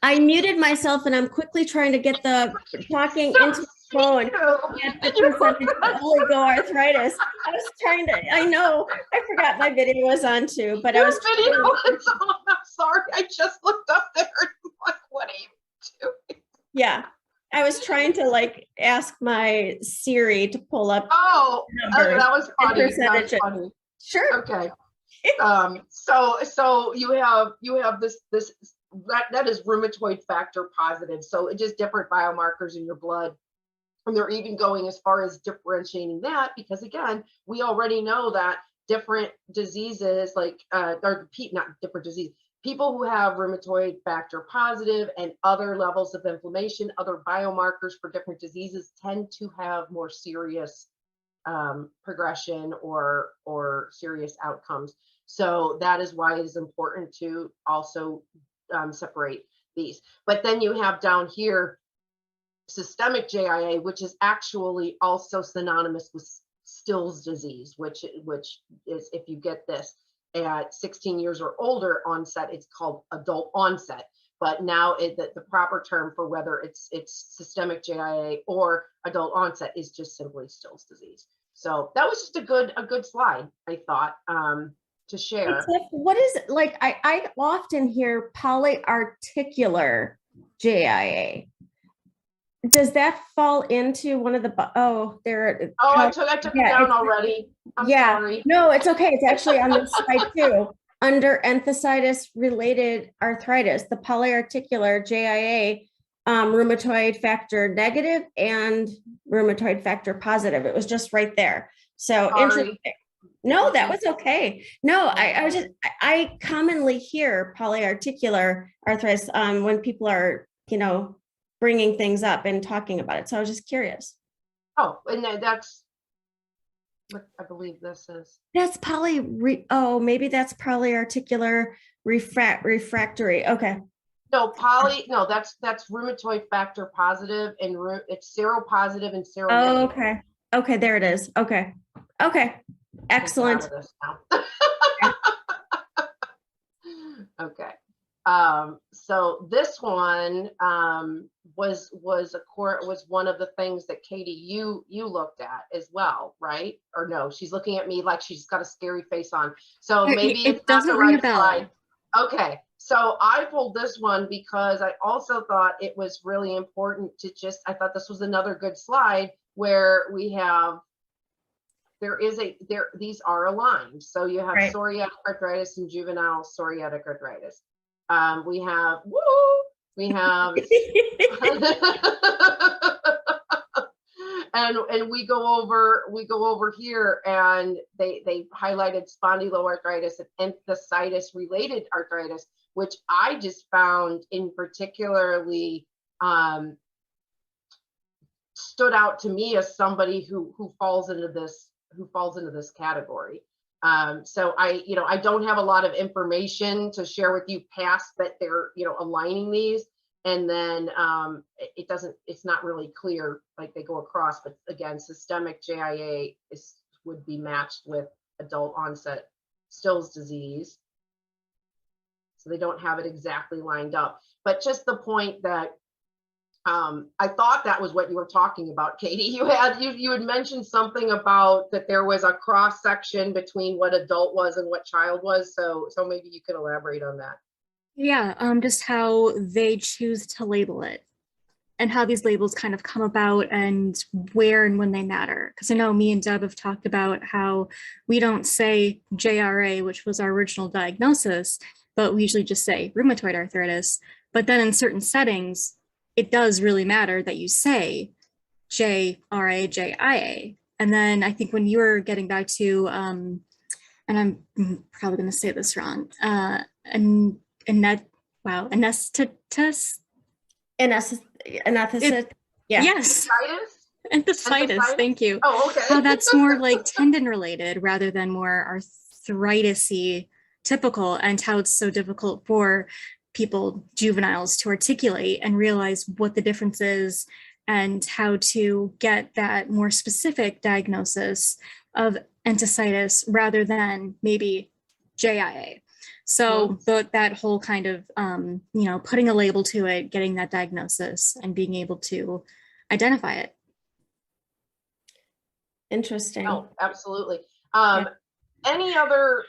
Speaker 3: I muted myself and I'm quickly trying to get the talking into the phone. Oligoarthritis. I was trying to, I know, I forgot my video was on too, but
Speaker 1: Your video was on. I'm sorry, I just looked up there and I'm like, what are you doing?
Speaker 3: Yeah. I was trying to like ask my Siri to pull up.
Speaker 1: Oh, that was funny. That was funny.
Speaker 3: Sure.
Speaker 1: Okay. So you have this that is rheumatoid factor positive. So it's just different biomarkers in your blood. And they're even going as far as differentiating that, because again, we already know that different diseases like not different disease, people who have rheumatoid factor positive and other levels of inflammation, other biomarkers for different diseases tend to have more serious progression or serious outcomes. So that is why it is important to also separate these. But then you have down here systemic JIA, which is actually also synonymous with Still's disease, which is, if you get this at 16 years or older onset, it's called adult onset. But now the proper term for whether it's systemic JIA or adult onset is just simply Still's disease. So that was just a good slide, I thought, to share.
Speaker 3: What is it? Like I often hear polyarticular JIA. Does that fall into one of the,
Speaker 1: I took it down already. I'm sorry.
Speaker 3: No, it's okay. It's actually on this slide too. Under enthesitis related arthritis, the polyarticular JIA rheumatoid factor negative and rheumatoid factor positive. It was just right there. So
Speaker 1: Sorry.
Speaker 3: interesting. No, that was okay. No, I commonly hear polyarticular arthritis when people are, bringing things up and talking about it. So I was just curious.
Speaker 1: Oh, and that's what I believe this is.
Speaker 3: That's maybe that's polyarticular refractory. Okay.
Speaker 1: No, that's rheumatoid factor positive, and it's seropositive and
Speaker 3: Oh,
Speaker 1: seronegative.
Speaker 3: okay. Okay, there it is. Okay. Okay. Excellent.
Speaker 1: Okay. So this one was one of the things that Katie you looked at as well, right? Or no, she's looking at me like she's got a scary face on. So maybe
Speaker 2: it doesn't ring a bell.
Speaker 1: Slide. Okay, so I pulled this one because I also thought it was really important to I thought this was another good slide where we have these are aligned. So you have psoriatic arthritis and juvenile psoriatic arthritis. We have and we go over here, and they highlighted spondyloarthritis and enthesitis related arthritis, which I just found in particularly stood out to me as somebody who falls into this category. So I don't have a lot of information to share with you past that they're, aligning these. And then it's not really clear, like they go across, but again, systemic JIA would be matched with adult onset Still's disease. So they don't have it exactly lined up, but just the point that I thought that was what you were talking about, Katie. You had mentioned something about that there was a cross section between what adult was and what child was. So maybe you could elaborate on that.
Speaker 2: Yeah, just how they choose to label it and how these labels kind of come about and where and when they matter. Because I know me and Deb have talked about how we don't say JRA, which was our original diagnosis, but we usually just say rheumatoid arthritis. But then in certain settings, it does really matter that you say JRA, JIA. And then I think when you were getting back to, and I'm probably going to say this wrong, anesthetist.
Speaker 3: Yeah.
Speaker 2: Yes. Enthesitis. Thank you.
Speaker 1: Oh, okay.
Speaker 2: How that's more like tendon related rather than more arthritis-y typical, and how it's so difficult for people, juveniles, to articulate and realize what the difference is and how to get that more specific diagnosis of enthesitis rather than maybe JIA. So that whole kind of, putting a label to it, getting that diagnosis and being able to identify it.
Speaker 3: Interesting.
Speaker 1: Oh, absolutely. Any other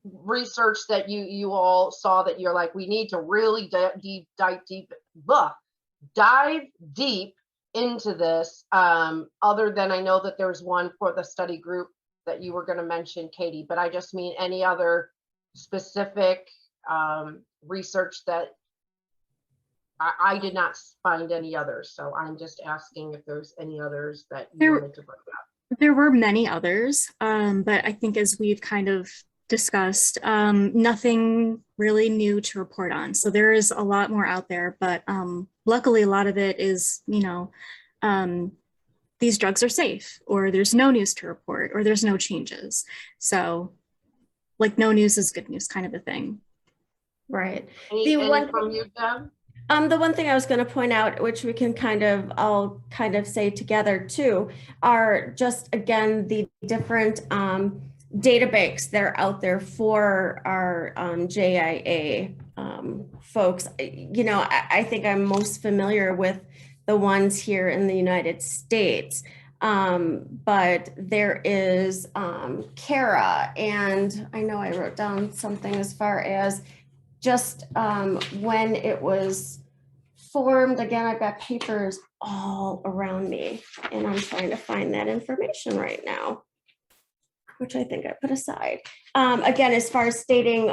Speaker 1: research that you all saw that you're like, we need to really dive deep into this, other than I know that there's one for the study group that you were going to mention, Katie, but I just mean any other specific research that I did not find any others. So I'm just asking if there's any others that you wanted to bring up.
Speaker 2: There were many others, but I think as we've kind of discussed, nothing really new to report on. So there is a lot more out there, but luckily a lot of it is, these drugs are safe, or there's no news to report, or there's no changes. So like no news is good news kind of a thing.
Speaker 3: Right.
Speaker 1: Any from you, Deb?
Speaker 3: The one thing I was going to point out, which we can all kind of say together too, are just, again, the different data banks that are out there for our JIA folks. I think I'm most familiar with the ones here in the United States, but there is CARA, and I know I wrote down something as far as just when it was formed. Again, I've got papers all around me, and I'm trying to find that information right now. which I think I put aside. Again, as far as stating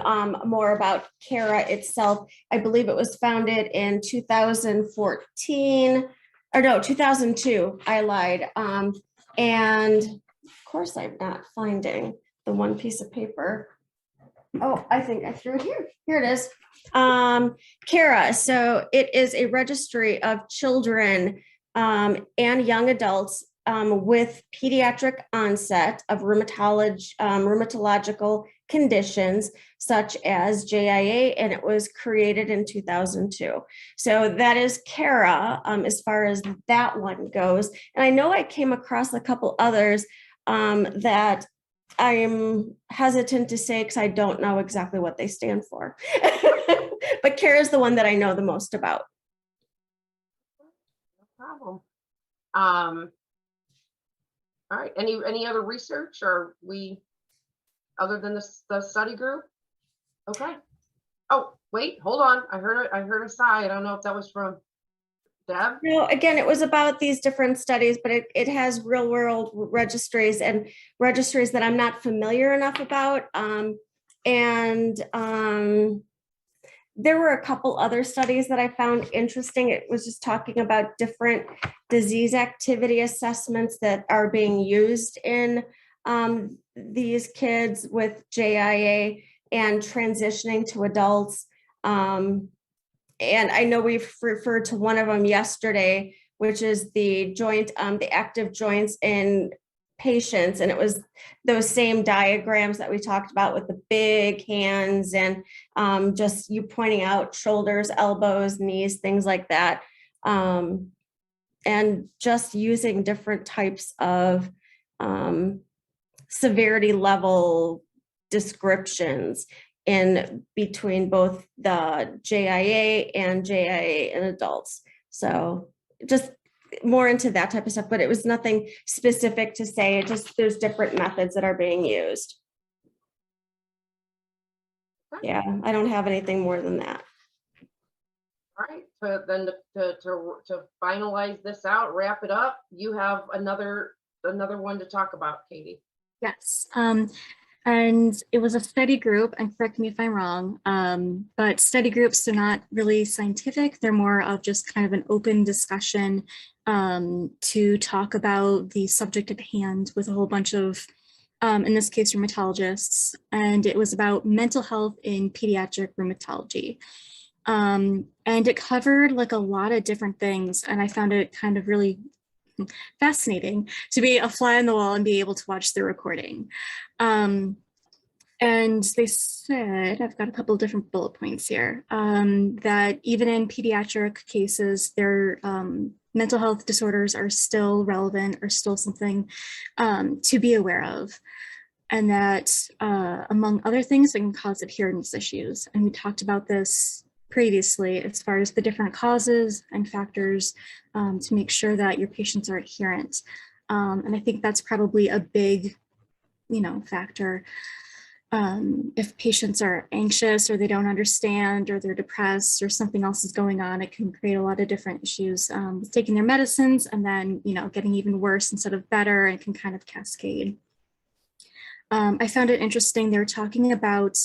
Speaker 3: more about CARA itself, I believe it was founded in 2014, or no, 2002, I lied. And of course I'm not finding the one piece of paper. Oh, I think I threw it here. Here it is. CARA, so it is a registry of children and young adults with pediatric onset of rheumatological conditions such as JIA, and it was created in 2002. So that is CARA as far as that one goes. And I know I came across a couple others that I'm hesitant to say because I don't know exactly what they stand for. But CARA is the one that I know the most about.
Speaker 1: No problem. All right, any other research, or we, other than the study group? Okay. Oh, wait, hold on. I heard a sigh. I don't know if that was from Deb.
Speaker 3: No, again, it was about these different studies, but it has real world registries and registries that I'm not familiar enough about. There were a couple other studies that I found interesting. It was just talking about different disease activity assessments that are being used in these kids with JIA and transitioning to adults. And I know we've referred to one of them yesterday, which is the joint, the active joints in patients. And it was those same diagrams that we talked about with the big hands and just you pointing out shoulders, elbows, knees, things like that. And just using different types of severity level descriptions in between both the JIA and JIA in adults. So just more into that type of stuff, but it was nothing specific to say. It just, there's different methods that are being used. Yeah, I don't have anything more than that.
Speaker 1: All right, so then to finalize this out, wrap it up, you have another one to talk about, Katie.
Speaker 2: Yes. And it was a study group, and correct me if I'm wrong, but study groups are not really scientific. They're more of just kind of an open discussion to talk about the subject at hand with a whole bunch of, in this case, rheumatologists. And it was about mental health in pediatric rheumatology. And it covered like a lot of different things. And I found it kind of really fascinating to be a fly on the wall and be able to watch the recording. And they said, I've got a couple of different bullet points here, that even in pediatric cases, their mental health disorders are still relevant, or still something to be aware of. And that among other things, it can cause adherence issues. And we talked about this previously as far as the different causes and factors to make sure that your patients are adherent. And I think that's probably a big, factor. If patients are anxious or they don't understand or they're depressed or something else is going on, it can create a lot of different issues with taking their medicines and then, getting even worse instead of better, and can kind of cascade. I found it interesting. They were talking about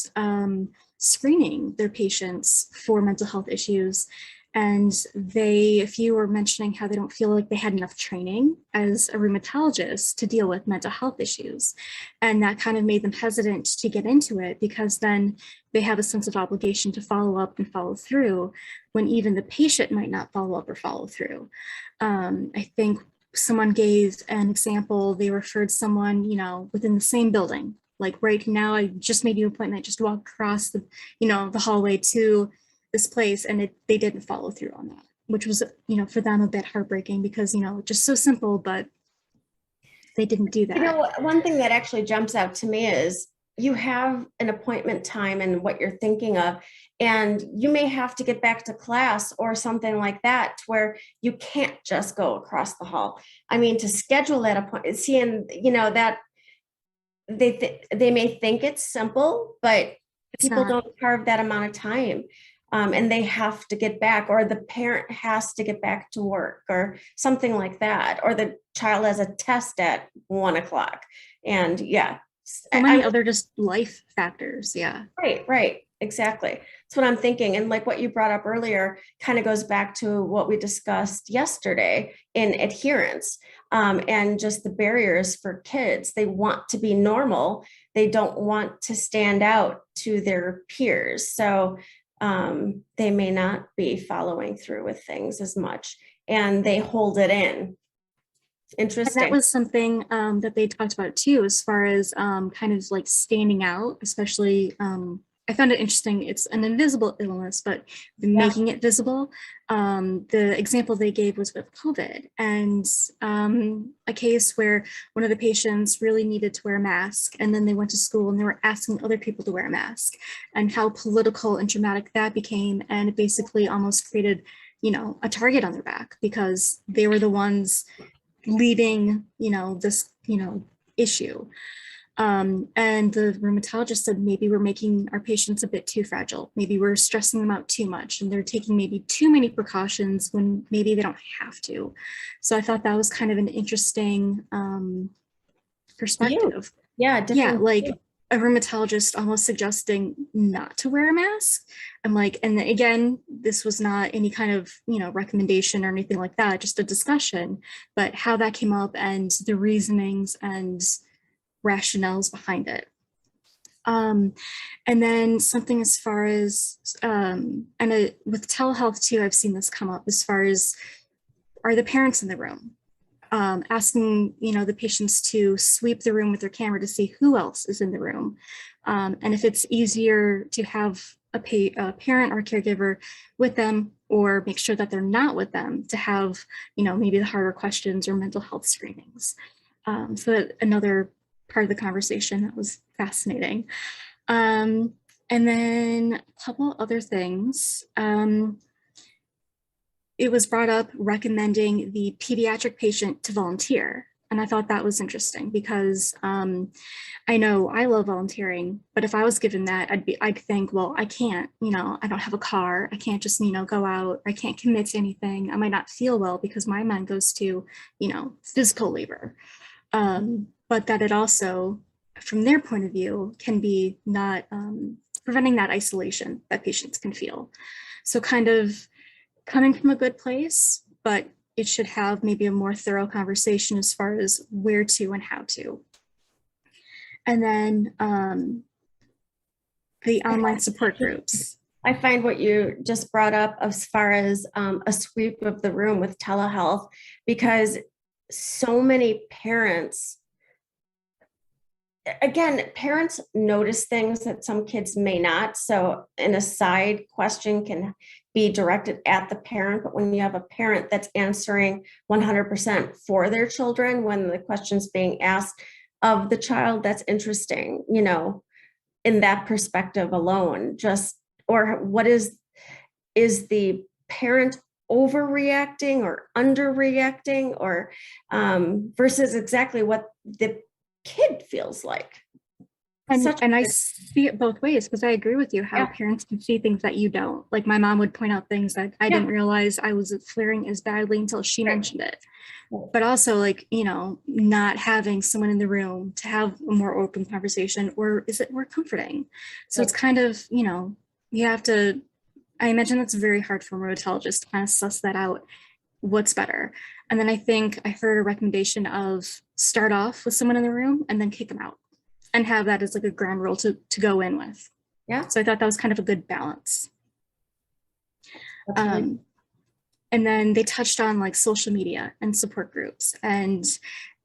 Speaker 2: screening their patients for mental health issues. And a few were mentioning how they don't feel like they had enough training as a rheumatologist to deal with mental health issues. And that kind of made them hesitant to get into it, because then they have a sense of obligation to follow up and follow through when even the patient might not follow up or follow through. I think someone gave an example. They referred someone, within the same building. Like right now, I just made you an appointment, just walk across the, the hallway to this place, and they didn't follow through on that, which was, for them a bit heartbreaking, because, just so simple, but they didn't do that.
Speaker 3: One thing that actually jumps out to me is you have an appointment time and what you're thinking of, and you may have to get back to class or something like that, to where you can't just go across the hall. I mean, to schedule that appointment, seeing, that they may think it's simple, but people don't carve that amount of time. And they have to get back, or the parent has to get back to work or something like that, or the child has a test at 1 o'clock. And yeah,
Speaker 2: So many other just life factors. Yeah.
Speaker 3: Right. Exactly. That's what I'm thinking. And like what you brought up earlier kind of goes back to what we discussed yesterday in adherence, and just the barriers for kids. They want to be normal. They don't want to stand out to their peers. So they may not be following through with things as much, and they hold it in. Interesting.
Speaker 2: And that was something that they talked about too, as far as kind of like standing out, especially. I found it interesting. It's an invisible illness, but making it visible. The example they gave was with COVID, and a case where one of the patients really needed to wear a mask, and then they went to school and they were asking other people to wear a mask, and how political and dramatic that became, and it basically almost created, a target on their back because they were the ones leading, this, issue. And the rheumatologist said, maybe we're making our patients a bit too fragile. Maybe we're stressing them out too much and they're taking maybe too many precautions when maybe they don't have to. So I thought that was kind of an interesting perspective.
Speaker 3: Yeah.
Speaker 2: Like a rheumatologist almost suggesting not to wear a mask. I'm like, and again, this was not any kind of, recommendation or anything like that, just a discussion, but how that came up and the reasonings and rationales behind it. And then something as far as, with telehealth too, I've seen this come up as far as, are the parents in the room? Asking, the patients to sweep the room with their camera to see who else is in the room. And if it's easier to have a parent or caregiver with them, or make sure that they're not with them, to have, maybe the harder questions or mental health screenings. So that another part of the conversation that was fascinating. And then a couple other things. It was brought up recommending the pediatric patient to volunteer. And I thought that was interesting because I know I love volunteering, but if I was given that, I'd think, well, I can't, I don't have a car. I can't just, go out. I can't commit to anything. I might not feel well because my mind goes to, physical labor. But that it also, from their point of view, can be not preventing that isolation that patients can feel. So kind of coming from a good place, but it should have maybe a more thorough conversation as far as where to and how to. And then the online support groups.
Speaker 3: I find what you just brought up as far as a sweep of the room with telehealth, because so many parents, again, parents notice things that some kids may not. So an aside question can be directed at the parent, but when you have a parent that's answering 100% for their children, when the question's being asked of the child, that's interesting, in that perspective alone. Just, or what is the parent overreacting or underreacting, or versus exactly what the kid feels like.
Speaker 2: And I see it both ways, because I agree with you how parents can see things that you don't. Like my mom would point out things that I didn't realize I was flaring as badly until she mentioned it. But also, like, not having someone in the room to have a more open conversation, or is it more comforting? So it's kind of, you have to, I imagine that's very hard for rheumatologists to kind of suss that out, what's better. And then I think I heard a recommendation of start off with someone in the room and then kick them out, and have that as like a ground rule to go in with.
Speaker 3: Yeah.
Speaker 2: So I thought that was kind of a good balance. And then they touched on like social media and support groups. And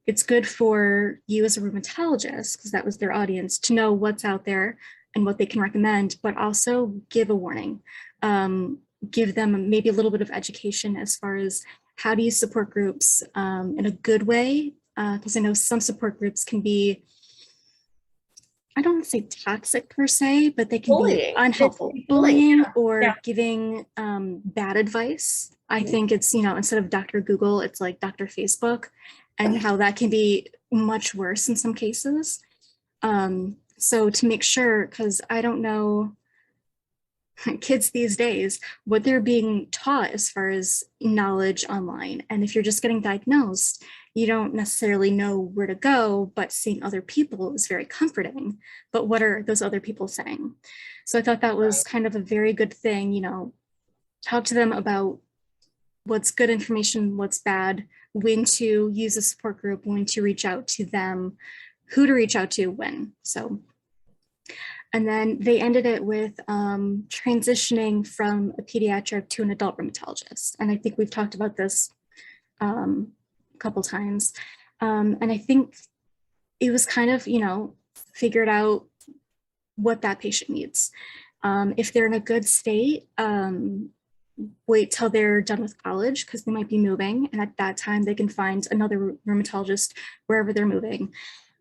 Speaker 2: it's good for you as a rheumatologist, because that was their audience, to know what's out there and what they can recommend, but also give a warning. Give them maybe a little bit of education as far as how do you support groups in a good way? Because I know some support groups can be, I don't want to say toxic per se, but they can be unhelpful. Bullying or giving bad advice. I think it's, instead of Dr. Google, it's like Dr. Facebook, and how that can be much worse in some cases. So to make sure, because I don't know kids these days, what they're being taught as far as knowledge online. And if you're just getting diagnosed, you don't necessarily know where to go, but seeing other people is very comforting. But what are those other people saying? So I thought that was kind of a very good thing, you know, talk to them about what's good information, what's bad, when to use a support group, when to reach out to them, who to reach out to, when. So, and then they ended it with transitioning from a pediatric to an adult rheumatologist. And I think we've talked about this a couple times. And I think it was kind of, you know, figured out what that patient needs. If they're in a good state, wait till they're done with college because they might be moving. And at that time, they can find another rheumatologist wherever they're moving.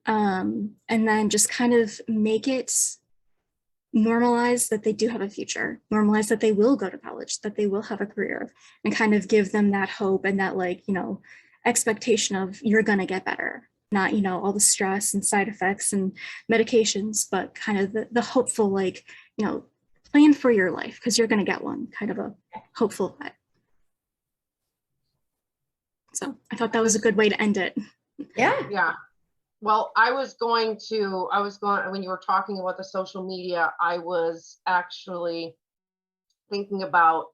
Speaker 2: And then just kind of make it normalize that they do have a future, normalize that they will go to college, that they will have a career, and kind of give them that hope and that, like, you know, expectation of you're going to get better, not, you know, all the stress and side effects and medications, but kind of the hopeful, like, you know, plan for your life because you're going to get one, kind of a hopeful vibe. So I thought that was a good way to end it.
Speaker 1: Yeah. Well, when you were talking about the social media, I was actually thinking about,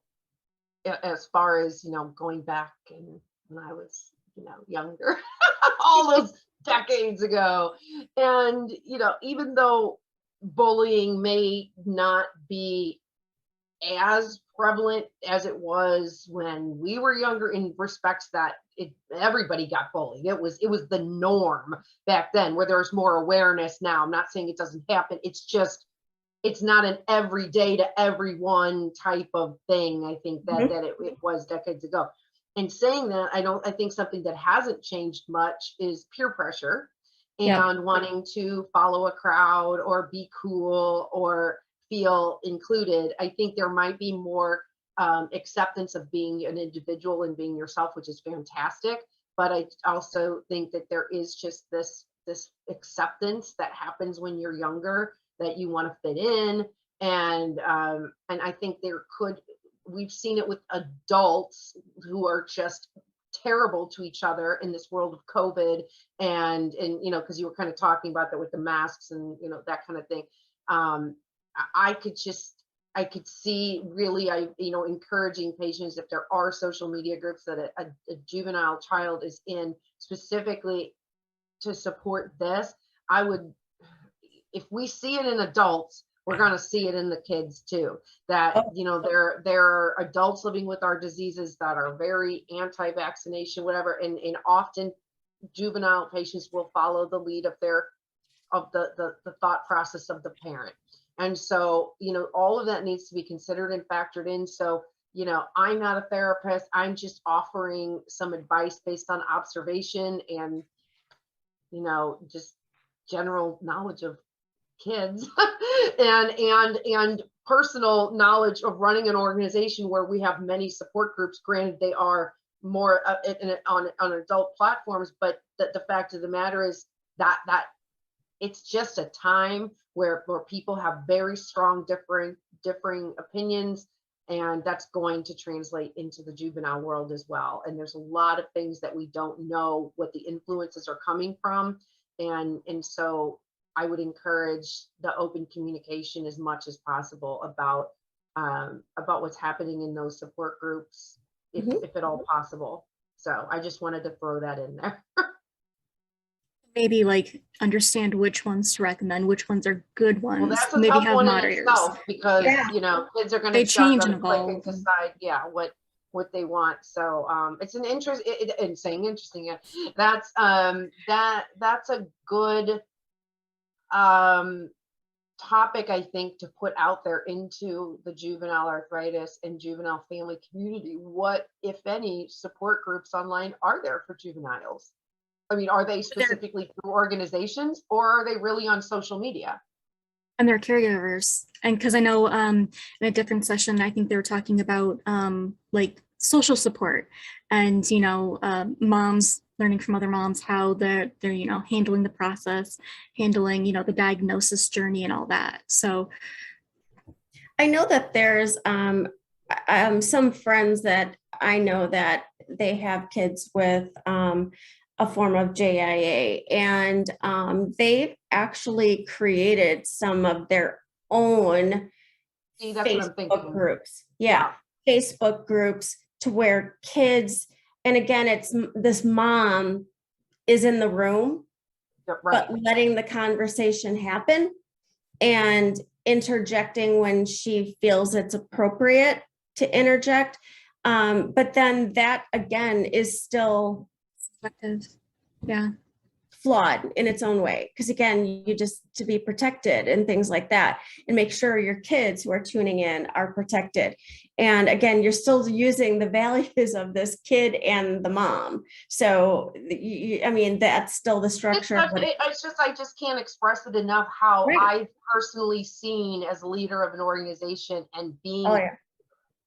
Speaker 1: as far as, you know, going back and when I was, you know, younger, all those decades ago. And, you know, even though bullying may not be as prevalent as it was when we were younger, in respects that everybody got bullied. It was the norm back then, where there's more awareness now. I'm not saying it doesn't happen. It's just, it's not an everyday to everyone type of thing. I think that it was decades ago. And saying that, I think something that hasn't changed much is peer pressure and wanting to follow a crowd or be cool or feel included. I think there might be more acceptance of being an individual and being yourself, which is fantastic. But I also think that there is just this acceptance that happens when you're younger, that you want to fit in. And I think we've seen it with adults who are just terrible to each other in this world of COVID. And you know, because you were kind of talking about that with the masks and, you know, that kind of thing. I could see really, you know, encouraging patients, if there are social media groups that a juvenile child is in specifically to support this. I would, if we see it in adults, we're going to see it in the kids too. That, you know, there are adults living with our diseases that are very anti-vaccination, whatever, and often juvenile patients will follow the lead of the thought process of the parent. And so, you know, all of that needs to be considered and factored in. So, you know, I'm not a therapist. I'm just offering some advice based on observation and, you know, just general knowledge of kids and personal knowledge of running an organization where we have many support groups. Granted, they are more on adult platforms, but the fact of the matter is that it's just a time where people have very strong differing opinions, and that's going to translate into the juvenile world as well. And there's a lot of things that we don't know what the influences are coming from, and so I would encourage the open communication as much as possible about what's happening in those support groups, if at all possible. So I just wanted to throw that in there.
Speaker 2: Maybe like understand which ones to recommend, which ones are good ones.
Speaker 1: Well, that's a
Speaker 2: maybe
Speaker 1: tough
Speaker 2: have
Speaker 1: one
Speaker 2: moderators.
Speaker 1: In itself, because you know, kids are going to
Speaker 2: change and
Speaker 1: click
Speaker 2: evolve
Speaker 1: and decide what they want. So it's an interesting. That's that's a good topic, I think, to put out there into the juvenile arthritis and juvenile family community. What, if any, support groups online are there for juveniles? I mean, are they specifically through organizations, or are they really on social media?
Speaker 2: And their caregivers. And because I know in a different session, I think they were talking about like social support and, you know, moms learning from other moms how they're, you know, handling the process, handling, you know, the diagnosis journey and all that. So
Speaker 3: I know that there's some friends that I know that they have kids with a form of JIA, and they've actually created some of their own
Speaker 1: See, that's what I'm
Speaker 3: Facebook
Speaker 1: thinking.
Speaker 3: groups. Yeah, Facebook groups to where kids, and again, it's this mom is in the room,
Speaker 1: Right.
Speaker 3: but letting the conversation happen and interjecting when she feels it's appropriate to interject. But then that again is still
Speaker 2: Perspective. Yeah.
Speaker 3: flawed in its own way. Because again, you just to be protected and things like that, and make sure your kids who are tuning in are protected. And again, you're still using the values of this kid and the mom. So, I mean, that's still the structure.
Speaker 1: I just can't express it enough how
Speaker 3: Right.
Speaker 1: I've personally seen as a leader of an organization and being
Speaker 3: Oh, yeah.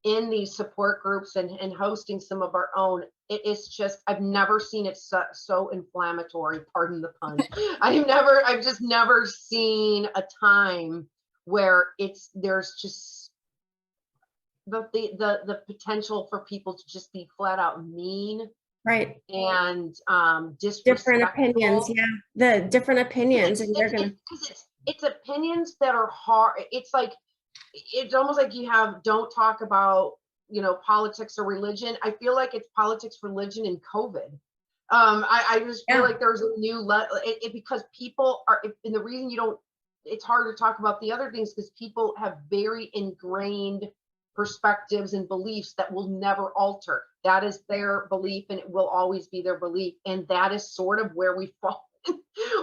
Speaker 1: in these support groups and hosting some of our own. It's just, I've never seen it so inflammatory, pardon the pun. I've just never seen a time where there's just the potential for people to just be flat out mean.
Speaker 3: Right.
Speaker 1: And
Speaker 3: Different opinions. Yeah. The different opinions. And they're going
Speaker 1: to, it's opinions that are hard. It's like, it's almost like you have, don't talk about, politics or religion. I feel like it's politics, religion, and COVID. I just feel like there's a new because people are, and the reason it's hard to talk about the other things because people have very ingrained perspectives and beliefs that will never alter. That is their belief, and it will always be their belief. And that is sort of where we fall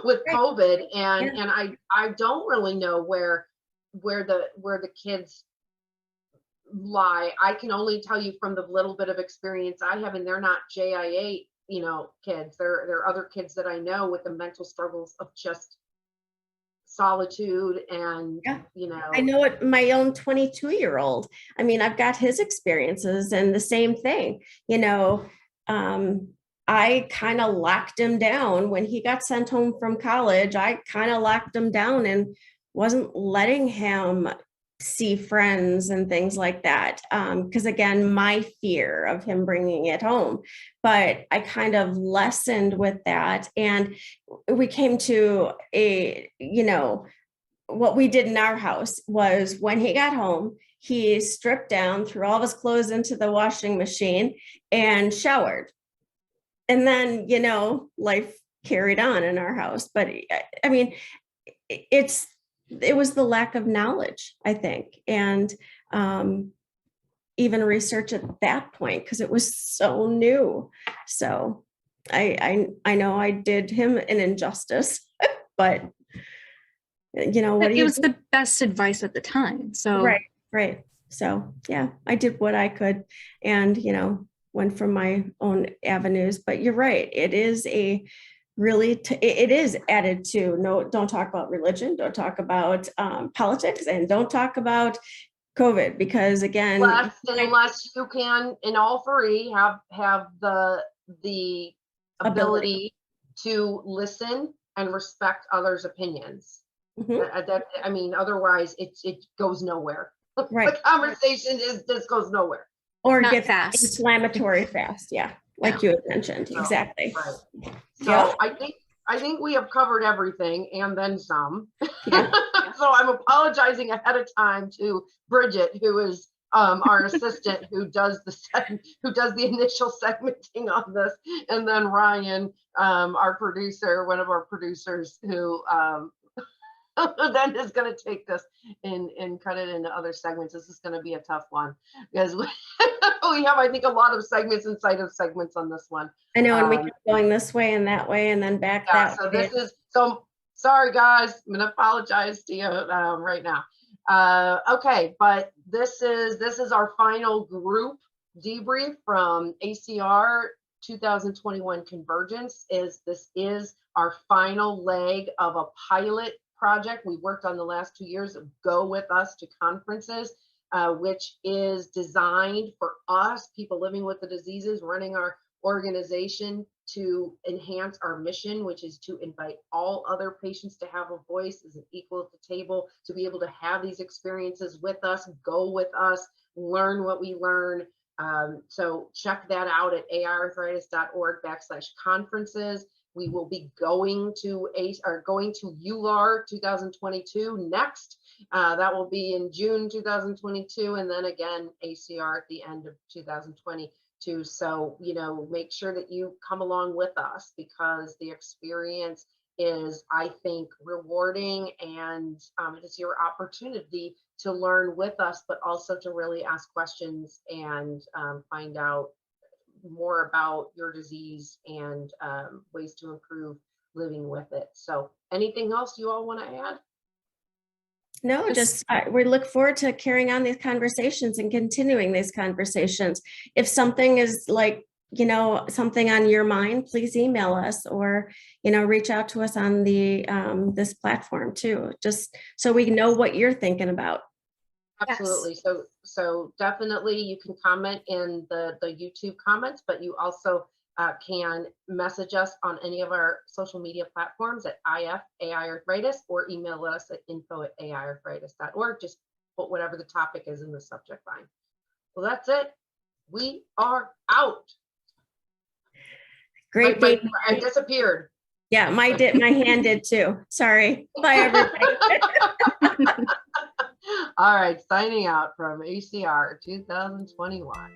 Speaker 1: with COVID. And I don't really know where the kids lie. I can only tell you from the little bit of experience I have, and they're not JIA, kids. They're other kids that I know with the mental struggles of just solitude and,
Speaker 3: I know it, my own 22-year-old. I mean, I've got his experiences and the same thing, I kind of locked him down when he got sent home from college. I kind of locked him down and wasn't letting him see friends and things like that. Because again, my fear of him bringing it home, but I kind of lessened with that. And we came to what we did in our house was when he got home, he stripped down, threw all of his clothes into the washing machine and showered. And then, life carried on in our house. But I mean, it was the lack of knowledge, I think, and even research at that point because it was so new. So I know I did him an injustice, but
Speaker 2: it was the best advice at the time. So
Speaker 3: right. So yeah, I did what I could, and went from my own avenues. But you're right; it is it is added to don't talk about religion, don't talk about politics, and don't talk about COVID, because again,
Speaker 1: unless you can in all three have the ability to listen and respect others' opinions. Mm-hmm. Otherwise it goes nowhere. Right. The conversation just goes nowhere.
Speaker 3: Or get fast, inflammatory fast. Yeah. Like you had mentioned. So, exactly.
Speaker 1: Right. So I think we have covered everything and then some. Yeah. So I'm apologizing ahead of time to Bridget, who is our assistant, who does the initial segmenting on this, and then Ryan, our producer, one of our producers, who then is going to take this and cut it into other segments. This is going to be a tough one because we have, I think, a lot of segments inside of segments on this one.
Speaker 3: I know, and we keep going this way and that way and then back that way.
Speaker 1: So sorry, guys. I'm going to apologize to you right now. Okay, but this is our final group debrief from ACR 2021 Convergence. This is our final leg of a pilot project we worked on the last 2 years of Go With Us to Conferences, which is designed for us, people living with the diseases, running our organization, to enhance our mission, which is to invite all other patients to have a voice as an equal at the table, to be able to have these experiences with us, go with us, learn what we learn, So check that out at aiarthritis.org/conferences. We will be going to EULAR 2022 next. That will be in June 2022, and then again ACR at the end of 2022. So, make sure that you come along with us, because the experience is, I think, rewarding, and it is your opportunity to learn with us, but also to really ask questions and find out more about your disease and ways to improve living with it. So anything else you all want to add?
Speaker 3: No, just we look forward to carrying on these conversations and continuing these conversations. If something is like, something on your mind, please email us, or, reach out to us on the this platform too, just so we know what you're thinking about.
Speaker 1: Absolutely. Yes. So definitely you can comment in the YouTube comments, but you also can message us on any of our social media platforms at AI Arthritis, or email us at info@aiarthritis.org. Just put whatever the topic is in the subject line. Well, that's it. We are out.
Speaker 3: Great.
Speaker 1: I disappeared.
Speaker 3: Yeah, my hand did too. Sorry. Bye, everybody.
Speaker 1: All right, signing out from ACR 2021.